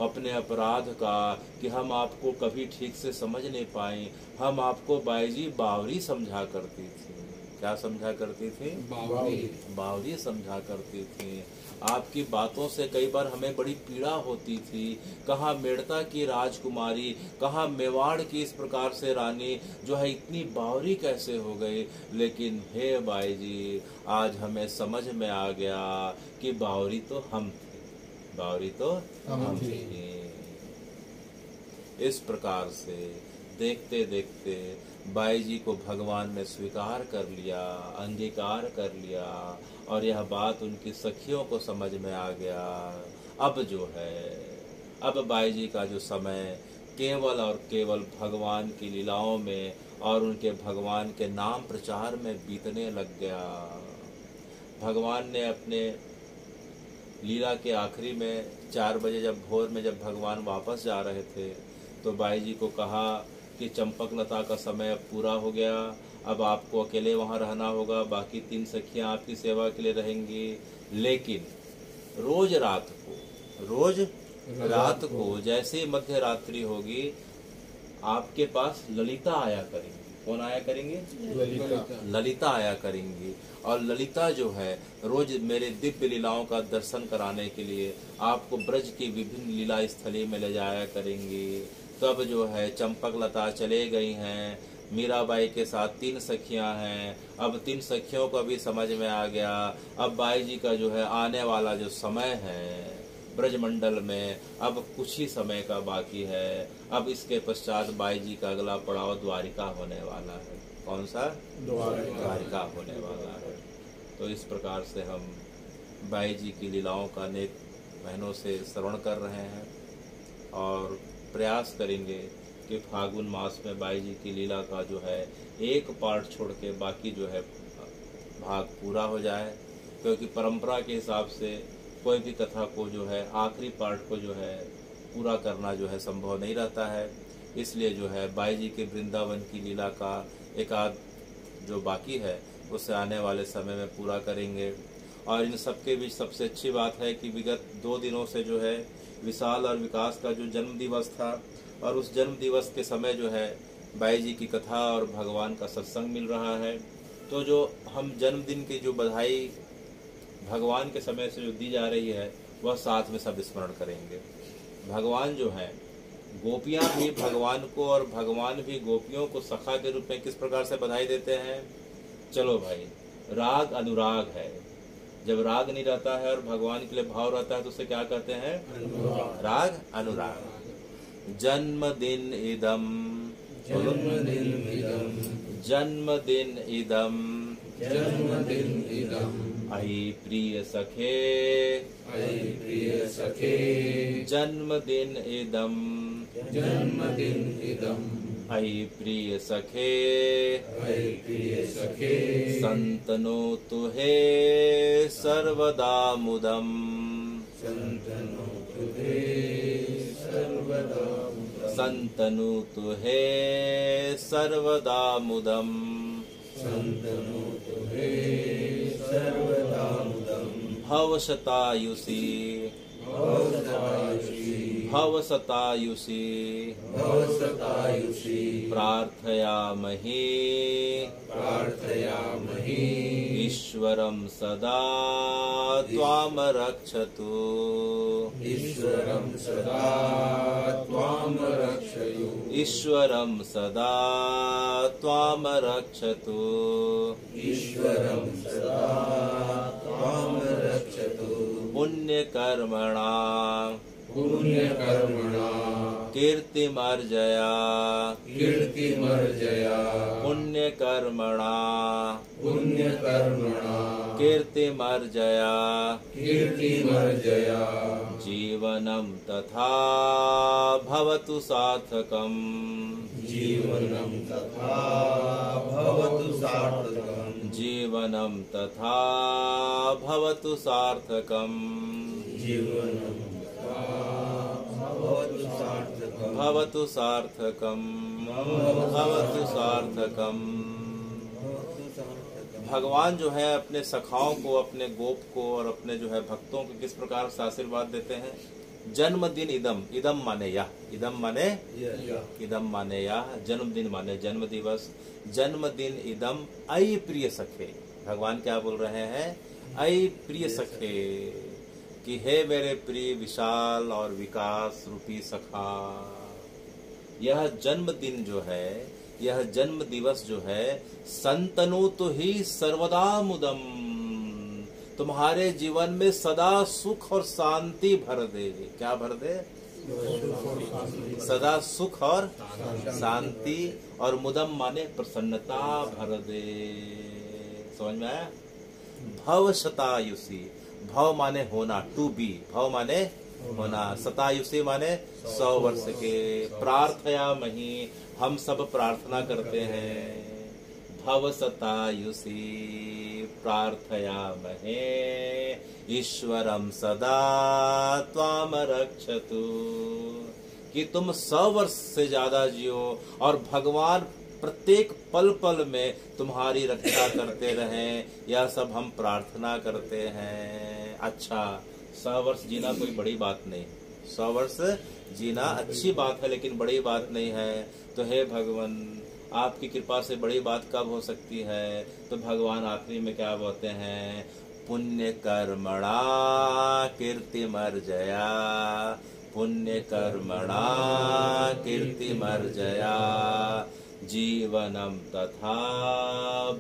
अपने अपराध का, कि हम आपको कभी ठीक से समझ नहीं पाई, हम आपको बाई जी बावरी समझा करती थी। क्या समझा करती थी? बावरी समझा करती थी। आपकी बातों से कई बार हमें बड़ी पीड़ा होती थी, कहाँ मेड़ता की राजकुमारी, कहाँ मेवाड़ की इस प्रकार से रानी जो है इतनी बावरी कैसे हो गई। लेकिन हे बाई जी, आज हमें समझ में आ गया कि बावरी तो हम थे, बावरी तो हम थे। इस प्रकार से देखते देखते बाई जी को भगवान ने स्वीकार कर लिया, अंगीकार कर लिया, और यह बात उनकी सखियों को समझ में आ गया। अब जो है, अब बाई जी का जो समय केवल और केवल भगवान की लीलाओं में और उनके भगवान के नाम प्रचार में बीतने लग गया। भगवान ने अपने लीला के आखिरी में 4 बजे जब भोर में जब भगवान वापस जा रहे थे तो बाई जी को कहा कि चंपक लता का समय अब पूरा हो गया, अब आपको अकेले वहाँ रहना होगा, बाकी 3 सखियाँ आपकी सेवा के लिए रहेंगी। लेकिन रोज रात को जैसे ही मध्य रात्रि होगी आपके पास ललिता आया करेंगी। कौन आया करेंगे? ललिता आया करेंगी। और ललिता जो है रोज मेरे दिव्य लीलाओं का दर्शन कराने के लिए आपको ब्रज की विभिन्न लीला स्थली में ले जाया करेंगी। तब जो है चंपक लता चले गई हैं, मीराबाई के साथ 3 सखियां हैं। अब 3 सखियों को भी समझ में आ गया, अब बाई जी का जो है आने वाला जो समय है ब्रजमंडल में अब कुछ ही समय का बाकी है। अब इसके पश्चात बाई जी का अगला पड़ाव द्वारिका होने वाला है। कौन सा? द्वारिका होने वाला है। तो इस प्रकार से हम बाई जी की लीलाओं का अनेक महीनों से श्रवण कर रहे हैं और प्रयास करेंगे कि फागुन मास में बाई जी की लीला का जो है एक पार्ट छोड़ के बाकी जो है भाग पूरा हो जाए, क्योंकि परंपरा के हिसाब से कोई भी कथा को जो है आखिरी पार्ट को जो है पूरा करना जो है संभव नहीं रहता है। इसलिए जो है बाई जी के वृंदावन की लीला का एक आध जो बाकी है उसे आने वाले समय में पूरा करेंगे। और इन सब के बीच सबसे अच्छी बात है कि विगत 2 दिनों से जो है विशाल और विकास का जो जन्म दिवस था, और उस जन्म दिवस के समय जो है बाई जी की कथा और भगवान का सत्संग मिल रहा है। तो जो हम जन्मदिन की जो बधाई भगवान के समय से जो दी जा रही है वह साथ में सब स्मरण करेंगे। भगवान जो है, गोपियां भी भगवान को और भगवान भी गोपियों को सखा के रूप में किस प्रकार से बधाई देते हैं। चलो भाई, राग अनुराग है। जब राग नहीं रहता है और भगवान के लिए भाव रहता है तो उसे क्या कहते हैं? राग अनुराग। जन्मदिन इदम, जन्मदिन इदम, जन्मदिन इदम, अयि प्रिय सखे, अयि प्रिय सखे, जन्मदिन इदम, जन्मदिन इदम, अयि प्रिय सखे, अयि प्रिय सखे, संतनोतु हे सर्वदा मुदम, संतनोतु हे सर्वदा मुदम, संतनोतु हे सर्वदा मुदम, संतनोतु हे सर्वदा मुदम, भवशतायुषी, भवशतायुषी, भवशतायुषी, भवशतायुषी, प्रार्थयामहि, प्रार्थयामहि, ईश्वरं सदा त्वां रक्षतु, ईश्वरं सदा त्वां रक्षयु, ईश्वरं सदा त्वां रक्षतु, ईश्वरं सदा त्वां रक्षतु, पुण्यकर्मणा पुण्यकर्मणा कीर्तिमर्जया, कीर्तिमर्जया, पुण्यकर्मणा पुण्यकर्मणा कीर्तिमर्जया, कीर्तिमर्जया, जीवनं तथा भवतु सार्थकम्, जीवनं तथा भवतु सार्थकम्, जीवनं तथा भवतु सार्थकम्, जीवनं तथा भवतु सार्थकम्, भवतु सार्थकम्, भवतु सार्थकम्। भगवान जो है अपने सखाओं को, अपने गोप को और अपने जो है भक्तों को किस प्रकार से आशीर्वाद देते हैं। जन्मदिन इदम, इदम माने यह, इदम माने इदम माने यह, जन्मदिन माने जन्म दिवस, जन्मदिन इदम अयि प्रिय सखे। भगवान क्या बोल रहे हैं? अयि प्रिय सखे, कि हे मेरे प्रिय विशाल और विकास रूपी सखा, यह जन्मदिन जो है, यह जन्म दिवस जो है, संतनोतु ही सर्वदा मुदम, तुम्हारे जीवन में सदा सुख और शांति भर देगी। क्या भर दे? सदा सुख और शांति, और मुदम माने प्रसन्नता भर दे। समझ में आया? भव शतायुषी, भव माने होना, टू बी, भव माने होना, शतायुषी माने 100 वर्ष के। प्रार्थयामहि, हम सब प्रार्थना करते हैं। भव शतायुषी प्रार्थयामहे, ईश्वरं सदा त्वां रक्षतु, कि तुम 100 वर्ष से ज्यादा जियो और भगवान प्रत्येक पल पल में तुम्हारी रक्षा करते रहें, यह सब हम प्रार्थना करते हैं। अच्छा, 100 वर्ष जीना कोई बड़ी बात नहीं, 100 वर्ष जीना अच्छी बात है लेकिन बड़ी बात नहीं है। तो हे भगवान, आपकी कृपा से बड़ी बात कब हो सकती है? तो भगवान आखिरी में क्या बोलते हैं? पुण्य कर्मणा कीर्तिमर्जया, पुण्य कर्मणा कीर्तिमर्जया, जीवनम तथा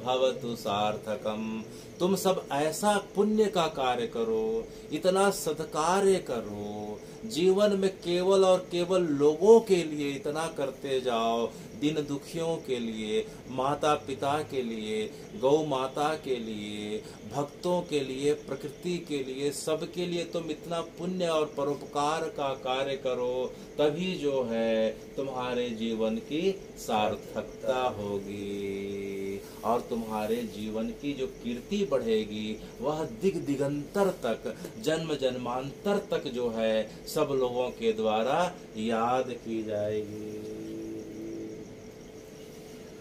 भवतु सार्थकम। तुम सब ऐसा पुण्य का कार्य करो, इतना सत्कार्य करो, जीवन में केवल और केवल लोगों के लिए इतना करते जाओ, दिन दुखियों के लिए, माता पिता के लिए, गौ माता के लिए, भक्तों के लिए, प्रकृति के लिए, सबके लिए तुम इतना पुण्य और परोपकार का कार्य करो, तभी जो है तुम्हारे जीवन की सार्थकता होगी और तुम्हारे जीवन की जो कीर्ति बढ़ेगी वह दिग दिगंतर तक, जन्म जन्मांतर तक जो है सब लोगों के द्वारा याद की जाएगी।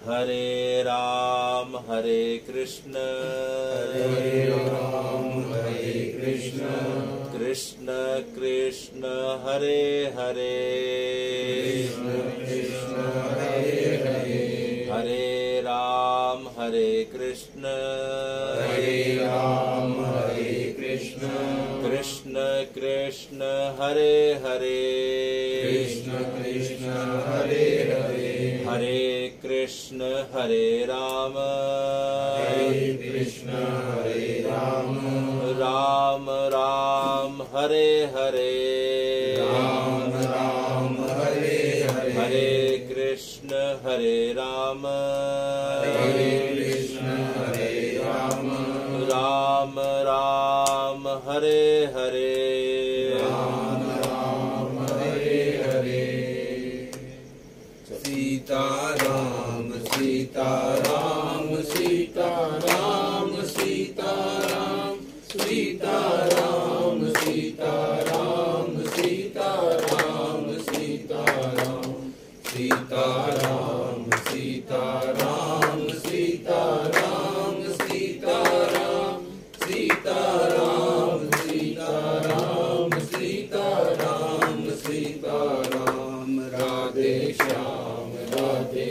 हरे राम हरे कृष्ण हरे राम हरे कृष्ण कृष्ण कृष्ण हरे हरे कृष्ण कृष्ण हरे हरे हरे राम हरे कृष्ण हरे राम हरे कृष्ण कृष्ण कृष्ण हरे हरे कृष्ण कृष्ण हरे हरे हरे कृष्ण हरे राम हरे कृष्ण हरे राम राम राम हरे हरे राम राम हरे हरे हरे कृष्ण हरे राम हरे कृष्ण हरे राम राम राम हरे हरे राम राम हरे हरे सीताराम सीताराम सीताराम सीताराम सीताराम सीताराम सीताराम सीताराम सीताराम सीताराम सीताराम सीताराम सीताराम सीताराम सीताराम सीताराम राधे श्याम राधे